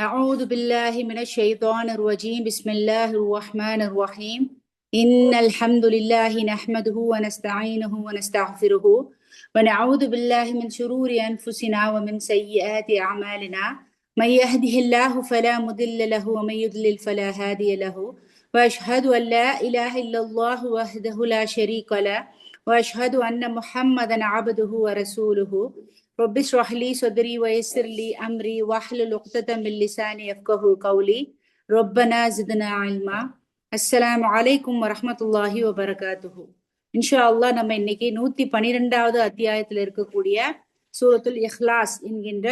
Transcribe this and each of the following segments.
أعوذ بالله من الشيطان الرجيم بسم الله الرحمن الرحيم إن الحمد لله نحمده ونستعينه ونستغفره ونعوذ بالله من شرور أنفسنا ومن سيئات أعمالنا من يهده الله فلا مضل له ومن يضلل فلا هادي له وأشهد أن لا إله إلا الله وحده لا شريك له وأشهد أن محمدا عبده ورسوله رب اشرح لي صدري ويسر لي أمري واحلل عقدة من لساني يفقهوا قولي ربنا زدنا علما السلام عليكم ورحمة الله وبركاته. இன்ஷா அல்லாஹ் நம்ம இன்னைக்கு 112வது அத்தியாயத்துல இருக்கக்கூடிய சூரத்துல் இஹ்லாஸ் என்கின்ற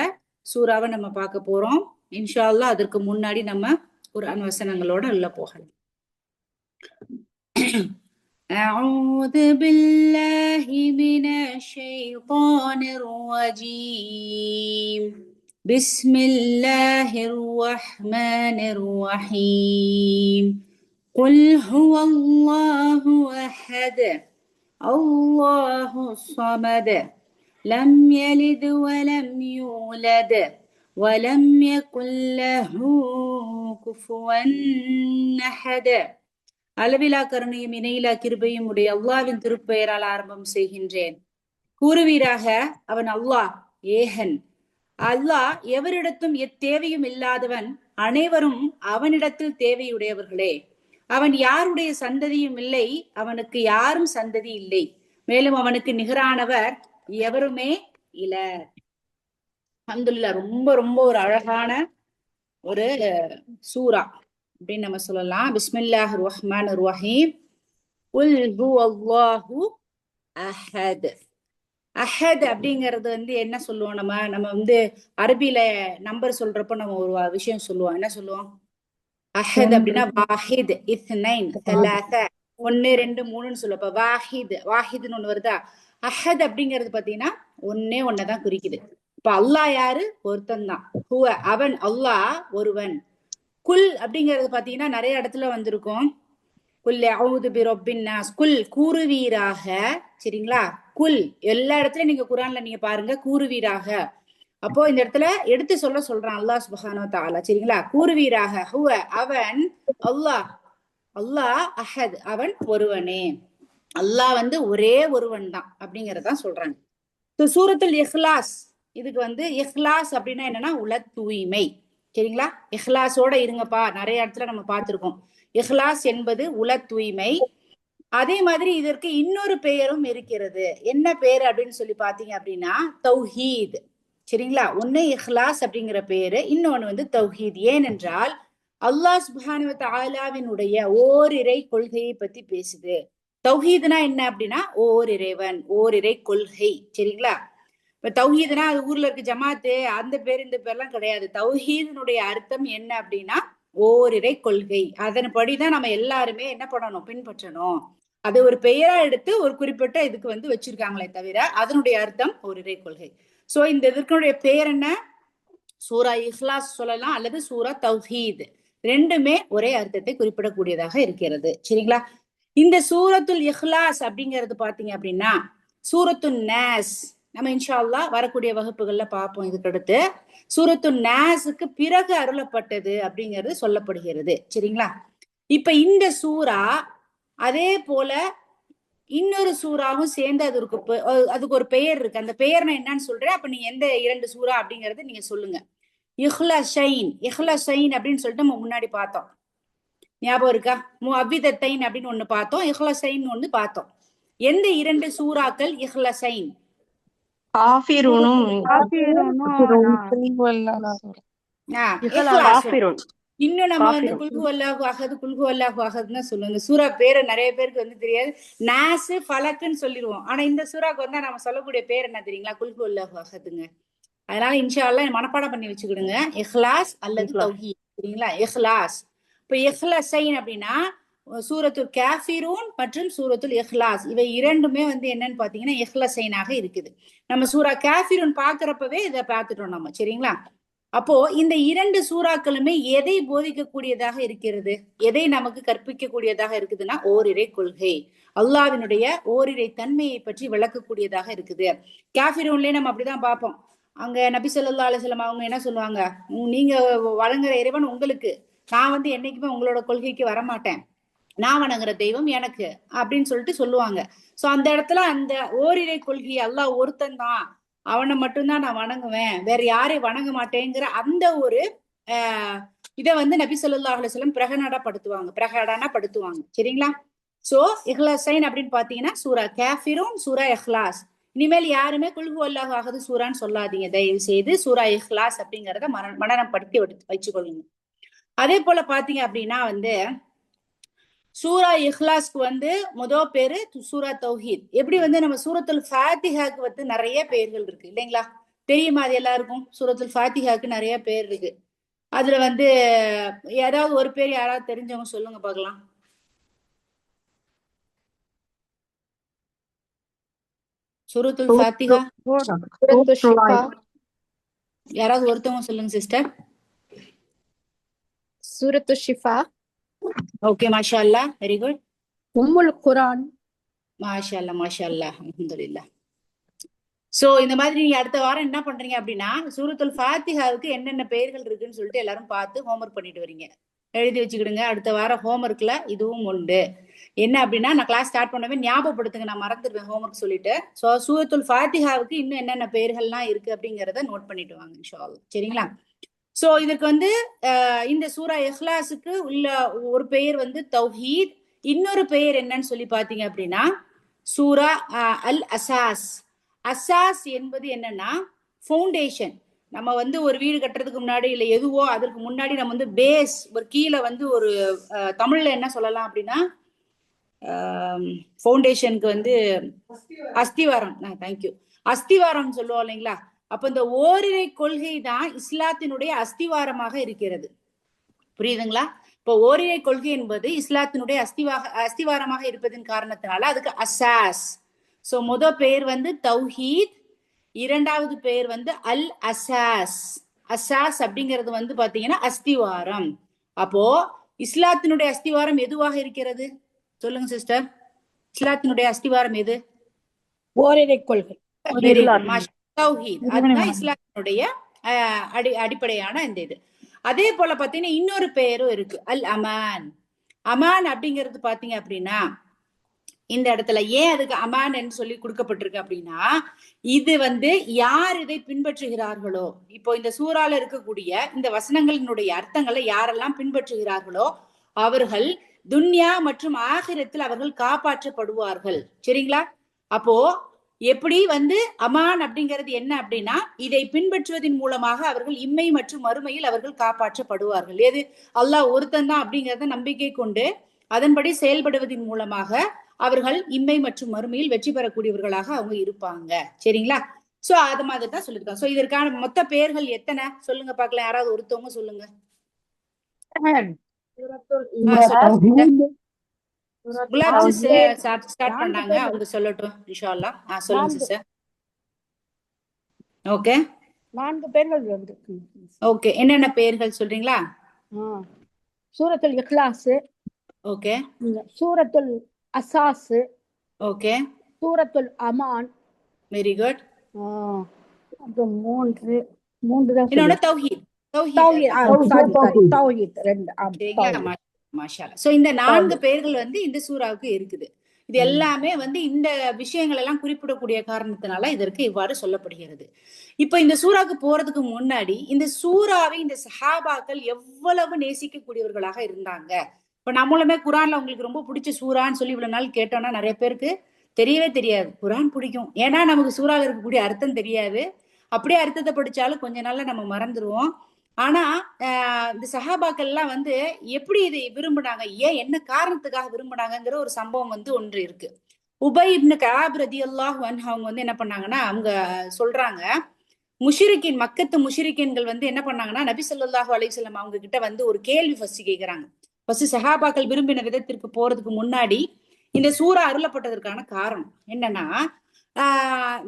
சூறாவை நம்ம பார்க்க போறோம். இன்ஷா அல்லாஹ் அதற்கு முன்னாடி நம்ம குர்ஆன் வசனங்களோட உள்ள போகலாம். أعوذ بالله من الشيطان الرجيم بسم الله الرحمن الرحيم قل هو الله أحد الله الصمد لم يلد ولم يولد ولم يكن له كفوا أحد. அளவிலா கருணையும் இணையிலா கிருபையும் உடைய அல்லாஹ்வின் திருப்பெயரால் ஆரம்பம் செய்கின்றேன். கூறுவீராக, அவன் அல்லாஹ் ஏகன். அல்லாஹ் எவரிடத்தும் எத்தேவையும் இல்லாதவன், அனைவரும் அவனிடத்தில் தேவையுடையவர்களே. அவன் யாருடைய சந்ததியும் இல்லை, அவனுக்கு யாரும் சந்ததி இல்லை, மேலும் அவனுக்கு நிகரானவர் எவருமே இல்ல. அல்ஹம்துலில்லாஹ். ரொம்ப ரொம்ப ஒரு அழகான ஒரு சூரா அப்படின்னு நம்ம சொல்லலாம். பிஸ்மில்லாஹிர் ரஹ்மானிர் ரஹீம். குல் ஹுவல்லாஹு அஹத். அஹத் அப்படிங்கிறது என்ன சொல்லுவோம், நம்ம அரபியில நம்பர் சொல்றப்ப நம்ம ஒரு விஷயம் சொல்லுவோம். என்ன சொல்லுவோம்? அஹத் அப்படின்னா வாஹித், இத்னைன், தலாத, 1 2 3ன்னு சொல்லுவப்ப வாஹித்னு ஒண்ணு வருதா? அஹத் அப்படிங்கிறது பாத்தீங்கன்னா ஒன்னே ஒன்னதான் குறிக்குது. இப்ப அல்லாஹ் யாரு? ஒருத்தன் தான். ஹுவ அவன், அல்லாஹ் ஒருவன். குல் அப்படிங்கிறது பாத்தீங்கன்னா நிறைய இடத்துல வந்திருக்கும். குல் அஊது பிரப்பின் நாஸ், குல் கூறுவீராக. சரிங்களா? குல் எல்லா இடத்துலயும் நீங்க குர்ஆன்ல நீங்க பாருங்க, கூறுவீராக. அப்போ இந்த இடத்துல எடுத்து சொல்றான் அல்லாஹ் சுப்ஹானஹு வ தஆலா. சரிங்களா? கூறுவீராக. ஹுவ அவன், அல்லாஹ் அல்லாஹ் அஹத் அவன் ஒருவனே. அல்லாஹ் ஒரே ஒருவன் தான் அப்படிங்கறதான் சொல்றாங்க. சூரத்துல் இஹ்லாஸ், இதுக்கு இஹ்லாஸ் அப்படின்னா என்னன்னா உள தூய்மை. சரிங்களா? இஹ்லாஸோட இருங்கப்பா. நிறைய இடத்துல நம்ம பார்த்திருக்கோம். இஹ்லாஸ் என்பது உள தூய்மை. அதே மாதிரி இதற்கு இன்னொரு பெயரும் இருக்கிறது. என்ன பேரு அப்படின்னு சொல்லி பாத்தீங்க அப்படின்னா தௌஹீத். சரிங்களா? ஒண்ணு இஹ்லாஸ் அப்படிங்கிற பேரு, இன்னொன்னு தௌஹீத். ஏனென்றால் அல்லாஹ் சுப்ஹானஹு வ தஆலாவினுடைய ஓரிரை கொள்கையை பத்தி பேசுது. தௌஹீத்னா என்ன அப்படின்னா ஓரிறைவன், ஓரிரை கொள்கை. சரிங்களா? இப்ப தௌஹீதுனா அது ஊர்ல இருக்க ஜமாத்து அந்த பேர் இந்த பேர்லாம் கிடையாது. தௌஹீதினுடைய அர்த்தம் என்ன அப்படின்னா ஓரிரை கொள்கை. அதன்படிதான் நம்ம எல்லாருமே என்ன பண்ணணும், பின்பற்றணும். அது ஒரு பெயரா எடுத்து ஒரு குறிப்பிட்ட இதுக்கு வச்சிருக்காங்களே தவிர அதனுடைய அர்த்தம் ஓரிரை கொள்கை. சோ இந்த இதற்குடைய பெயர் என்ன? சூரா இஹ்லாஸ் சொல்லலாம் அல்லது சூரா தௌஹீத். ரெண்டுமே ஒரே அர்த்தத்தை குறிப்பிடக்கூடியதாக இருக்கிறது. சரிங்களா? இந்த சூரத்துல் இஹ்லாஸ் அப்படிங்கிறது பாத்தீங்க அப்படின்னா சூரத்துன் நாஸ் நம்ம இன்ஷா அல்லாஹ் வரக்கூடிய வகுப்புகள்ல பார்ப்போம். இதுக்கு அடுத்து சூரத்துன் நாஸுக்கு பிறகு அருளப்பட்டது அப்படிங்கிறது சொல்லப்படுகிறது. சரிங்களா? இப்ப இந்த சூரா அதே போல இன்னொரு சூறாவும் சேர்ந்து அதுக்கு ஒரு பெயர் இருக்கு. அந்த பெயர் நான் என்னன்னு சொல்றேன். அப்ப நீங்க எந்த 2 சூறா அப்படிங்கறது நீங்க சொல்லுங்க. இஹ்லஸைன், இஹ்லஸைன் அப்படின்னு சொல்லிட்டு நம்ம முன்னாடி பார்த்தோம். ஞாபகம் இருக்கா? முஅவ்விதத்தைன் அப்படின்னு ஒண்ணு பார்த்தோம், இஹ்லஸைன் ஒண்ணு பார்த்தோம். எந்த 2 சூறாக்கள் இஹ்லஸைன்? காஃபிரூனும் இன்னும் நம்ம குல்ஹு அல்லாஹு அஹத், குல்ஹு அல்லாஹு அஹத்னு சொல்லுவாங்க. சூரா பேரை நிறைய பேருக்கு தெரியாது. நாஸ், ஃபலக்குன்னு சொல்லிடுவோம். ஆனா இந்த சூறாக்கு நம்ம சொல்லக்கூடிய பேர் என்ன தெரியுங்களா? குல்ஹு அல்லாஹு அஹதுங்க. அதனால இன்ஷா அல்லாஹ் மனப்பாடம் பண்ணி வச்சுக்கிடுங்க. இஹ்லாஸ் அல்லது தௌஹீத். சரிங்களா? இஹ்லாஸ். இப்ப இஹ்லஸைன் அப்படின்னா சூரத்துல் காஃபிரூன் மற்றும் சூரத்துல் இஹ்லாஸ் இவை இரண்டுமே என்னன்னு பாத்தீங்கன்னா இஹ்லஸைனாக இருக்குது. நம்ம சூரா காஃபிரூன் பாக்குறப்பவே இதை பார்த்துட்டோம் நம்ம. சரிங்களா? அப்போ இந்த 2 சூறாக்களுமே எதை போதிக்கக்கூடியதாக இருக்கிறது, எதை நமக்கு கற்பிக்கக்கூடியதாக இருக்குதுன்னா ஓரிரை கொள்கை, அல்லாஹ்வினுடைய ஓரிரை தன்மையை பற்றி விளக்கக்கூடியதாக இருக்குது. காஃபிரூன்லயே நம்ம அப்படிதான் பார்ப்போம். அங்க நபி ஸல்லல்லாஹு அலைஹி வஸல்லம் அவங்க என்ன சொல்லுவாங்க, நீங்க வணங்குற இறைவன் உங்களுக்கு, நான் வந்து என்னைக்குமே உங்களோட கொள்கைக்கு வரமாட்டேன், நான் வணங்குற தெய்வம் எனக்கு அப்படின்னு சொல்லிட்டு சொல்லுவாங்க. சோ அந்த இடத்துல அந்த ஓரிரை கொள்கை அல்லாஹ் ஒருத்தன் தான், அவனை மட்டும்தான் நான் வணங்குவேன், வேற யாரையும் வணங்க மாட்டேங்கிற அந்த ஒரு ஆஹ் இதை வந்து நபி ஸல்லல்லாஹு அலைஹி வஸல்லம் பிரகடனப்படுத்துவாங்க. சரிங்களா? சோ இஹ்லாஸைன் அப்படின்னு பாத்தீங்கன்னா சூரா காஃபிரூன், சூரா இஹ்லாஸ். இனிமேல் யாருமே குல் ஹுவல்லாஹு அஹது சூரான்னு சொல்லாதீங்க தயவு செய்து. சூரா இஹ்லாஸ் அப்படிங்கறத மனனப்படுத்தி வச்சுக்கொள்ளுங்க. அதே போல பாத்தீங்க அப்படின்னா வந்து சூரா இஹ்லாஸ்க்கு வந்து முதல் பேரு சூரா தௌஹீத். எப்படி வந்து நம்ம சூரத்துல் ஃபாத்திஹாக்கு வந்து நிறைய பேர்கள் இருக்கு இல்லைங்களா? தெரியுமா அது எல்லாருக்கும்? சூரத்துல் ஃபாத்திஹாக்கு நிறைய பேர் இருக்கு. அதுல வந்து ஏதாவது ஒரு பேர் யாராவது தெரிஞ்சவங்க சொல்லுங்க பார்க்கலாம். சூரத்துல் ஃபாத்திஹா யாராவது ஒருத்தவங்க சொல்லுங்க சிஸ்டர். சூரத்து ஷிஃபா. ஓகே, மாஷா அல்லாஹ், வெரி குட். உம்முல் குர்ஆன். மாஷா அல்லாஹ், மாஷா அல்லாஹ், அல்ஹம்துலில்லாஹ். சோ இந்த மாதிரி நீங்க அடுத்த வாரம் என்ன பண்றீங்க அப்படின்னா சூரத்துல் ஃபாத்திஹாவுக்கு என்னென்ன பெயர்கள் இருக்குன்னு சொல்லிட்டு எல்லாரும் பார்த்து ஹோம்ஒர்க் பண்ணிட்டு வரீங்க. எழுதி வச்சுக்கிடுங்க. அடுத்த வாரம் ஹோம்ஒர்க்ல இதுவும் உண்டு. என்ன அப்படின்னா நான் கிளாஸ் ஸ்டார்ட் பண்ணவே ஞாபகப்படுத்துங்க, நான் மறந்துடுவேன் ஹோம்ஒர்க் சொல்லிட்டு. ஸோ சூரத்துல் ஃபாத்திஹாவுக்கு இன்னும் என்னென்ன பெயர்கள்லாம் இருக்கு அப்படிங்கிறத நோட் பண்ணிட்டு வாங்க இன்ஷா அல்லாஹ். சரிங்களா? சோ இதற்கு வந்து இந்த சூரா இஹ்லாஸுக்கு உள்ள ஒரு பெயர் வந்து தௌஹீத். இன்னொரு பெயர் என்னன்னு சொல்லி பாத்தீங்க அப்படின்னா சூரா அல் அசாஸ். அசாஸ் என்பது என்னன்னா ஃபவுண்டேஷன். நம்ம வந்து ஒரு வீடு கட்டுறதுக்கு முன்னாடி இல்ல எதுவோ அதற்கு முன்னாடி நம்ம வந்து பேஸ், ஒரு கீழே வந்து ஒரு தமிழ்ல என்ன சொல்லலாம் அப்படின்னா ஃபவுண்டேஷனுக்கு வந்து அஸ்திவாரம். தேங்க்யூ. அஸ்திவாரம் சொல்லுவோம் இல்லைங்களா? அப்ப இந்த ஓரிரை கொள்கை தான் இஸ்லாத்தினுடைய அஸ்திவாரமாக இருக்கிறது. புரியுதுங்களா? இப்போ ஓரிரை கொள்கை என்பது இஸ்லாத்தினுடைய அஸ்திவாரமாக இருப்பதன் காரணத்தினால அதுக்கு அசாஸ். சோ முதல் பெயர் வந்து தௌஹீத், இரண்டாவது பெயர் வந்து அல் அசாஸ். அசாஸ் அப்படிங்கிறது வந்து பாத்தீங்கன்னா அஸ்திவாரம். அப்போ இஸ்லாத்தினுடைய அஸ்திவாரம் எதுவாக இருக்கிறது சொல்லுங்க சிஸ்டர். இஸ்லாத்தினுடைய அஸ்திவாரம் எது? ஓரிரை கொள்கை. தௌஹீத். அதுதான் இஸ்லாத்தினுடைய அடிப்படையான இந்த இது. அதே போல பாத்தீங்கன்னா இன்னொரு பெயரும் இருக்கு, அல் அமான். அமான் அப்படிங்கிறது பாத்தீங்க அப்படின்னா இந்த இடத்துல ஏன் அதுக்கு அமான் என்று சொல்லி கொடுக்கப்பட்டிருக்கு அப்படின்னா இது வந்து யார் இதை பின்பற்றுகிறார்களோ, இப்போ இந்த சூறால இருக்கக்கூடிய இந்த வசனங்களினுடைய அர்த்தங்களை யாரெல்லாம் பின்பற்றுகிறார்களோ அவர்கள் துன்யா மற்றும் ஆகிரத்தில் அவர்கள் காப்பாற்றப்படுவார்கள். சரிங்களா? அப்போ எப்படி வந்து அமான் அப்படிங்கிறது என்ன அப்படின்னா இதை பின்பற்றுவதன் மூலமாக அவர்கள் இம்மை மற்றும் மறுமையில் அவர்கள் காப்பாற்றப்படுவார்கள். ஏது? அல்லாஹ் ஒருத்தன் தான் அப்படிங்கிறத நம்பிக்கை கொண்டு அதன்படி செயல்படுவதன் மூலமாக அவர்கள் இம்மை மற்றும் மறுமையில் வெற்றி பெறக்கூடியவர்களாக அவங்க இருப்பாங்க. சரிங்களா? சோ அது மாதிரி தான் சொல்லியிருக்காங்க. சோ இதற்கான மொத்த பெயர்கள் எத்தனை சொல்லுங்க பார்க்கலாம். யாராவது ஒருத்தவங்க சொல்லுங்க. ஸ்டார்ட் பண்ணாங்க, அவங்க சொல்லட்டும் இன்ஷா அல்லாஹ். சொல்லுங்க சிஸ்டர். ஓகே, 4 பெயர்கள் இருக்கு. ஓகே, என்னென்ன பெயர்கள் சொல்றீங்களா? சூரத்துல் இஹ்லாஸ், ஓகே, சூரத்துல் அசாஸ், ஓகே, சூரத்துல் அமான். Very good. அப்புறம் மூன்று தான். இன்னொன்னு தௌஹீத். தௌஹீத் 2. மாஷாஅல்லாஹ். சோ இந்த 4 பெயர்கள் வந்து இந்த சூறாவுக்கு இருக்குது. இது எல்லாமே வந்து இந்த விஷயங்கள் எல்லாம் குறிப்பிடக்கூடிய காரணத்தினால இதற்கு இவ்வாறு சொல்லப்படுகிறது. இப்ப இந்த சூறாவுக்கு போறதுக்கு முன்னாடி இந்த சூறாவை இந்த சஹாபாக்கள் எவ்வளவு நேசிக்கக்கூடியவர்களாக இருந்தாங்க. இப்ப நம்மளுமே குரான்ல உங்களுக்கு ரொம்ப பிடிச்ச சூறான்னு சொல்லி இவ்வளவு நாள் கேட்டோம்னா நிறைய பேருக்கு தெரியவே தெரியாது. குரான் பிடிக்கும், ஏன்னா நமக்கு சூறால இருக்கக்கூடிய அர்த்தம் தெரியாது. அப்படியே அர்த்தத்தை படிச்சாலும் கொஞ்ச நாள்ல நம்ம மறந்துடுவோம். ஆனா இந்த சஹாபாக்கள் எல்லாம் வந்து எப்படி இதை விரும்பினாங்க, ஏன் என்ன காரணத்துக்காக விரும்பினாங்கிற ஒரு சம்பவம் வந்து ஒன்று இருக்கு. உபை இப்னு கஅப் ரலியல்லாஹு அன்ஹு அவங்க வந்து என்ன பண்ணாங்கன்னா அவங்க சொல்றாங்க, முஷ்ரிக்கின் மக்கத்து முஷ்ரிக்கின்கள் வந்து என்ன பண்ணாங்கன்னா நபி ஸல்லல்லாஹு அலைஹி வஸல்லம் அவங்க கிட்ட வந்து ஒரு கேள்வி ஃபர்ஸ்ட் கேக்குறாங்க. ஃபர்ஸ்ட் சஹாபாக்கள் விரும்பின விதத்திற்கு போறதுக்கு முன்னாடி இந்த சூரா அருளப்பட்டதற்கான காரணம் என்னன்னா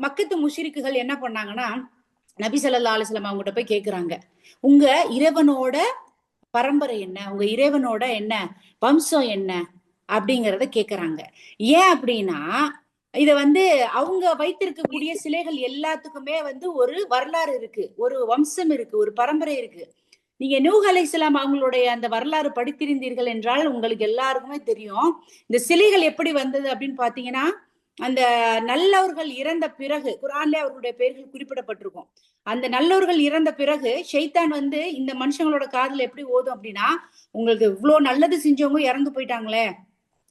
மக்கத்து முஷ்ரிக்குகள் என்ன பண்ணாங்கன்னா நபி ஸல்லல்லாஹு அலைஹி வஸல்லம் அவங்ககிட்ட போய் கேக்குறாங்க, உங்க இறைவனோட பரம்பரை என்ன, உங்க இறைவனோட என்ன வம்சம் என்ன அப்படிங்கறத கேக்குறாங்க. ஏன் அப்படின்னா இத வந்து அவங்க வைத்திருக்கக்கூடிய சிலைகள் எல்லாத்துக்குமே வந்து ஒரு வரலாறு இருக்கு, ஒரு வம்சம் இருக்கு, ஒரு பரம்பரை இருக்கு. நீங்க நூஹ் அலைஹிஸ்ஸலாம் அவங்களுடைய அந்த வரலாறு படித்திருந்தீர்கள் என்றால் உங்களுக்கு எல்லாருக்குமே தெரியும் இந்த சிலைகள் எப்படி வந்தது அப்படின்னு பாத்தீங்கன்னா, அந்த நல்லவர்கள் இறந்த பிறகு குர்ஆன்ல அவர்களுடைய பெயர்கள் குறிப்பிடப்பட்டிருக்கும். அந்த நல்லவர்கள் இறந்த பிறகு ஷைத்தான் வந்து இந்த மனுஷங்களோட காதுல எப்படி ஓதும் அப்படின்னா, உங்களுக்கு இவ்வளவு நல்லது செஞ்சவங்க இறந்து போயிட்டாங்களே,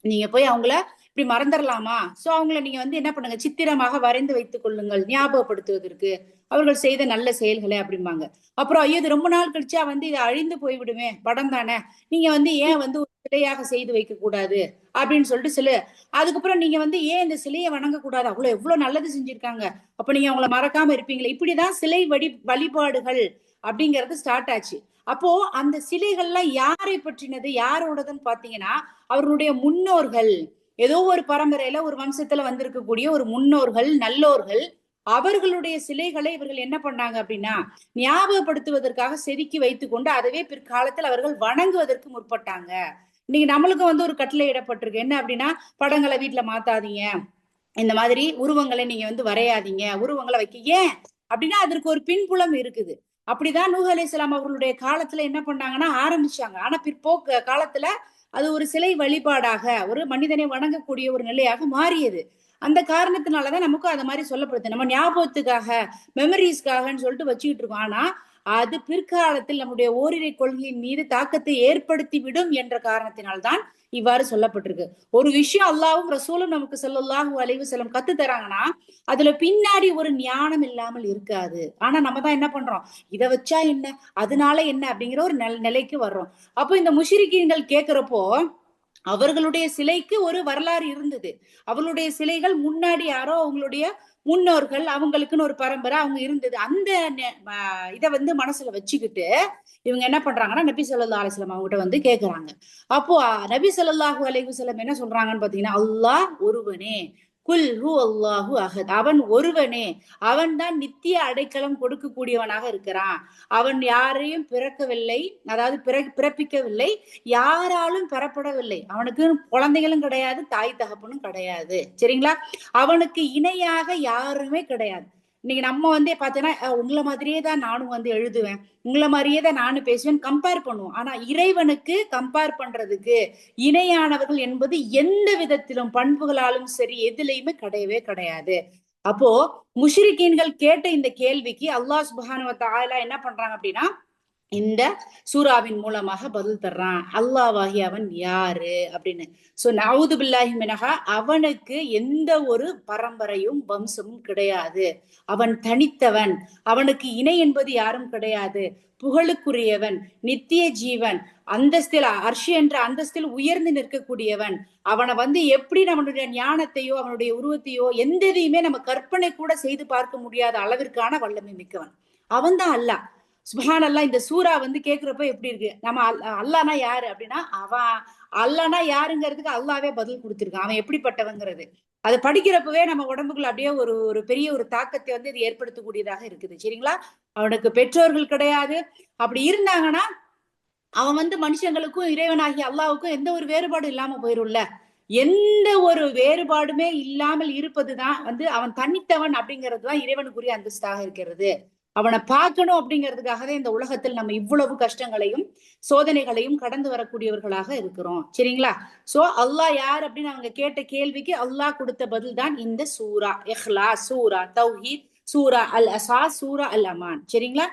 நீங்க போய் அவங்கள இப்படி மறந்துடலாமா? சோ அவங்கள நீங்க வந்து என்ன பண்ணுங்க, சித்திரமாக வரைந்து வைத்துக் கொள்ளுங்கள் ஞாபகப்படுத்துவதற்கு அவர்கள் செய்த நல்ல செயல்களை அப்படிம்பாங்க. அப்புறம் ஐயோ இது ரொம்ப நாள் கழிச்சா வந்து இது அழிந்து போய்விடுமே, படம் தானே, நீங்க வந்து ஏன் வந்து ஒரு சிலையாக செய்து வைக்க கூடாது அப்படின்னு சொல்லிட்டு சில, அதுக்கப்புறம் நீங்க வந்து ஏன் இந்த சிலையை வணங்க கூடாது, அவ்வளவு எவ்வளவு நல்லது செஞ்சிருக்காங்க, அப்ப நீங்க அவங்கள மறக்காம இருப்பீங்களே, இப்படிதான் சிலை வழிபாடுகள் அப்படிங்கிறது ஸ்டார்ட் ஆச்சு. அப்போ அந்த சிலைகள்லாம் யாரை பற்றினது, யாரோடதுன்னு பாத்தீங்கன்னா அவர்களுடைய முன்னோர்கள், ஏதோ ஒரு பரம்பரையில ஒரு வம்சத்துல வந்திருக்கக்கூடிய ஒரு முன்னோர்கள் நல்லோர்கள், அவர்களுடைய சிலைகளை இவர்கள் என்ன பண்ணாங்க அப்படின்னா ஞாபகப்படுத்துவதற்காக செதுக்கி வைத்துக் கொண்டு அதவே பிற்காலத்தில் அவர்கள் வணங்குவதற்கு முற்பட்டாங்க. இன்னைக்கு நம்மளுக்கும் வந்து ஒரு கட்டளை இடப்பட்டிருக்கு, என்ன அப்படின்னா படங்களை வீட்டுல மாத்தாதீங்க, இந்த மாதிரி உருவங்களை நீங்க வந்து வரையாதீங்க, உருவங்களை வைக்க, ஏன் அப்படின்னா அதற்கு ஒரு பின்புலம் இருக்குது. அப்படிதான் நூஹ் அலைஹிஸ்ஸலாம் அவர்களுடைய காலத்துல என்ன பண்ணாங்கன்னா ஆரம்பிச்சாங்க. ஆனா பிற்போக்கு காலத்துல அது ஒரு சிலை வழிபாடாக, ஒரு மனிதனை வணங்கக்கூடிய ஒரு நிலையாக மாறியது. அந்த காரணத்தினாலதான் நமக்கும் அந்த மாதிரி சொல்லப்படுது, நம்ம ஞாபகத்துக்காக மெமரிஸ்க்காகன்னு சொல்லிட்டு வச்சுக்கிட்டு இருக்கோம். ஆனா அது பிற்காலத்தில் நம்முடைய ஓரிரை கொள்கையின் மீது தாக்கத்தை ஏற்படுத்தி விடும் என்ற காரணத்தினால்தான் இவ்வாறு சொல்லப்பட்டிருக்கு. ஒரு விஷயம் அல்லாஹ்வும் ரசூலும் நமக்கு ஸல்லல்லாஹு அலைஹி வஸல்லம் கத்து தராங்கன்னா அதுல பின்னாடி ஒரு ஞானம் இல்லாமல் இருக்காது. ஆனா நம்ம தான் என்ன பண்றோம், இத வச்சா என்ன, அதனால என்ன அப்படிங்கிற ஒரு நிலைக்கு வர்றோம். அப்போ இந்த முஷ்ரிக்கீன்கள் கேட்கிறப்போ அவர்களுடைய சிலைக்கு ஒரு வரலாறு இருந்தது, அவர்களுடைய சிலைகள் முன்னாடி யாரோ அவங்களுடைய முன்னோர்கள், அவங்களுக்குன்னு ஒரு பரம்பரை அவங்க இருந்தது. அந்த இத வந்து மனசுல வச்சுக்கிட்டு இவங்க என்ன பண்றாங்கன்னா நபி ஸல்லல்லாஹு அலைஹி வஸல்லம் அவங்ககிட்ட வந்து கேக்குறாங்க. அப்போ நபி ஸல்லல்லாஹு அலைஹி வஸல்லம் என்ன சொல்றாங்கன்னு பாத்தீங்கன்னா, அல்லாஹ் ஒருவனே, குல் ஹு அல்லாஹு அஹத், அவன் ஒருவனே, அவன் தான் நித்திய அடைக்கலம் கொடுக்கக்கூடியவனாக இருக்கிறான். அவன் யாரையும் பிறக்கவில்லை, அதாவது பிறப்பிக்கவில்லை, யாராலும் பெறப்படவில்லை, அவனுக்கு குழந்தைகளும் கிடையாது, தாய் தகப்பனும் கிடையாது. சரிங்களா? அவனுக்கு இணையாக யாருமே கிடையாது. இன்னைக்கு நம்ம வந்து பாத்தீங்கன்னா உங்களை மாதிரியே தான் நானும் வந்து எழுதுவேன், உங்களை மாதிரியே தான் நானும் பேசுவேன், கம்பேர் பண்ணுவோம். ஆனா இறைவனுக்கு கம்பேர் பண்றதுக்கு இணையானவர்கள் என்பது எந்த விதத்திலும் பண்புகளாலும் சரி எதுலையுமே கிடையவே கிடையாது. அப்போ முஷ்ரிக்கீன்கள் கேட்ட இந்த கேள்விக்கு அல்லாஹ் சுப்ஹானஹு வ தஆலா என்ன பண்றாங்க அப்படின்னா இந்த சூராவின் மூலமாக பதில் தர்றான், அல்லாஹ்வாகி அவன் யாரு அப்படின்னு. சோ நவுது பில்லாஹி மினஹா, அவனுக்கு எந்த ஒரு பரம்பரையும் வம்சமும் கிடையாது, அவன் தனித்தவன், அவனுக்கு இணை என்பது யாரும் கிடையாது, புகழுக்குரியவன், நித்திய ஜீவன், அந்தஸ்தில் அர்ஷ் என்ற அந்தஸ்தில் உயர்ந்து நிற்கக்கூடியவன். அவனை வந்து எப்படி நம்மளுடைய ஞானத்தையோ அவனுடைய உருவத்தையோ எந்த இதையுமே நம்ம கற்பனை கூட செய்து பார்க்க முடியாத அளவிற்கான வல்லமை மிக்கவன். அவன் தான் அல்லாஹ். சுப்ஹானல்லாஹ். இந்த சூரா வந்து கேக்குறப்ப எப்படி இருக்கு, நம்ம அல்லாஹ்னா யாரு அப்படின்னா, அவன் அல்லாஹ்னா யாருங்கிறதுக்கு அல்லாவே பதில் கொடுத்திருக்கான், அவன் எப்படிப்பட்டவங்கிறது. அதை படிக்கிறப்பவே நம்ம உடம்புக்குள்ள அப்படியே ஒரு ஒரு பெரிய ஒரு தாக்கத்தை வந்து இது ஏற்படுத்தக்கூடியதாக இருக்குது. சரிங்களா? அவனுக்கு பெற்றோர்கள் கிடையாது, அப்படி இருந்தாங்கன்னா அவன் வந்து மனுஷங்களுக்கும் இறைவனாகி அல்லாவுக்கும் எந்த ஒரு வேறுபாடும் இல்லாம போயிரும்ல. எந்த ஒரு வேறுபாடுமே இல்லாமல் இருப்பதுதான் வந்து அவன் தனித்தவன் அப்படிங்கிறதுதான் இறைவனுக்குரிய அந்தஸ்தாக இருக்கிறது. அவனை பார்க்கணும் அப்படிங்கிறதுக்காகவே இந்த உலகத்தில் நம்ம இவ்வளவு கஷ்டங்களையும் சோதனைகளையும் கடந்து வரக்கூடியவர்களாக இருக்கிறோம். சரிங்களா? சோ அல்லாஹ் யார் அப்படின்னு அவங்க கேட்ட கேள்விக்கு அல்லாஹ் கொடுத்த பதில் தான் இந்த சூரா இஹ்லாஸ், சூரா தௌஹீத், சூரா அல் அஸாஸ், சூரா அல் அமான். சரிங்களா?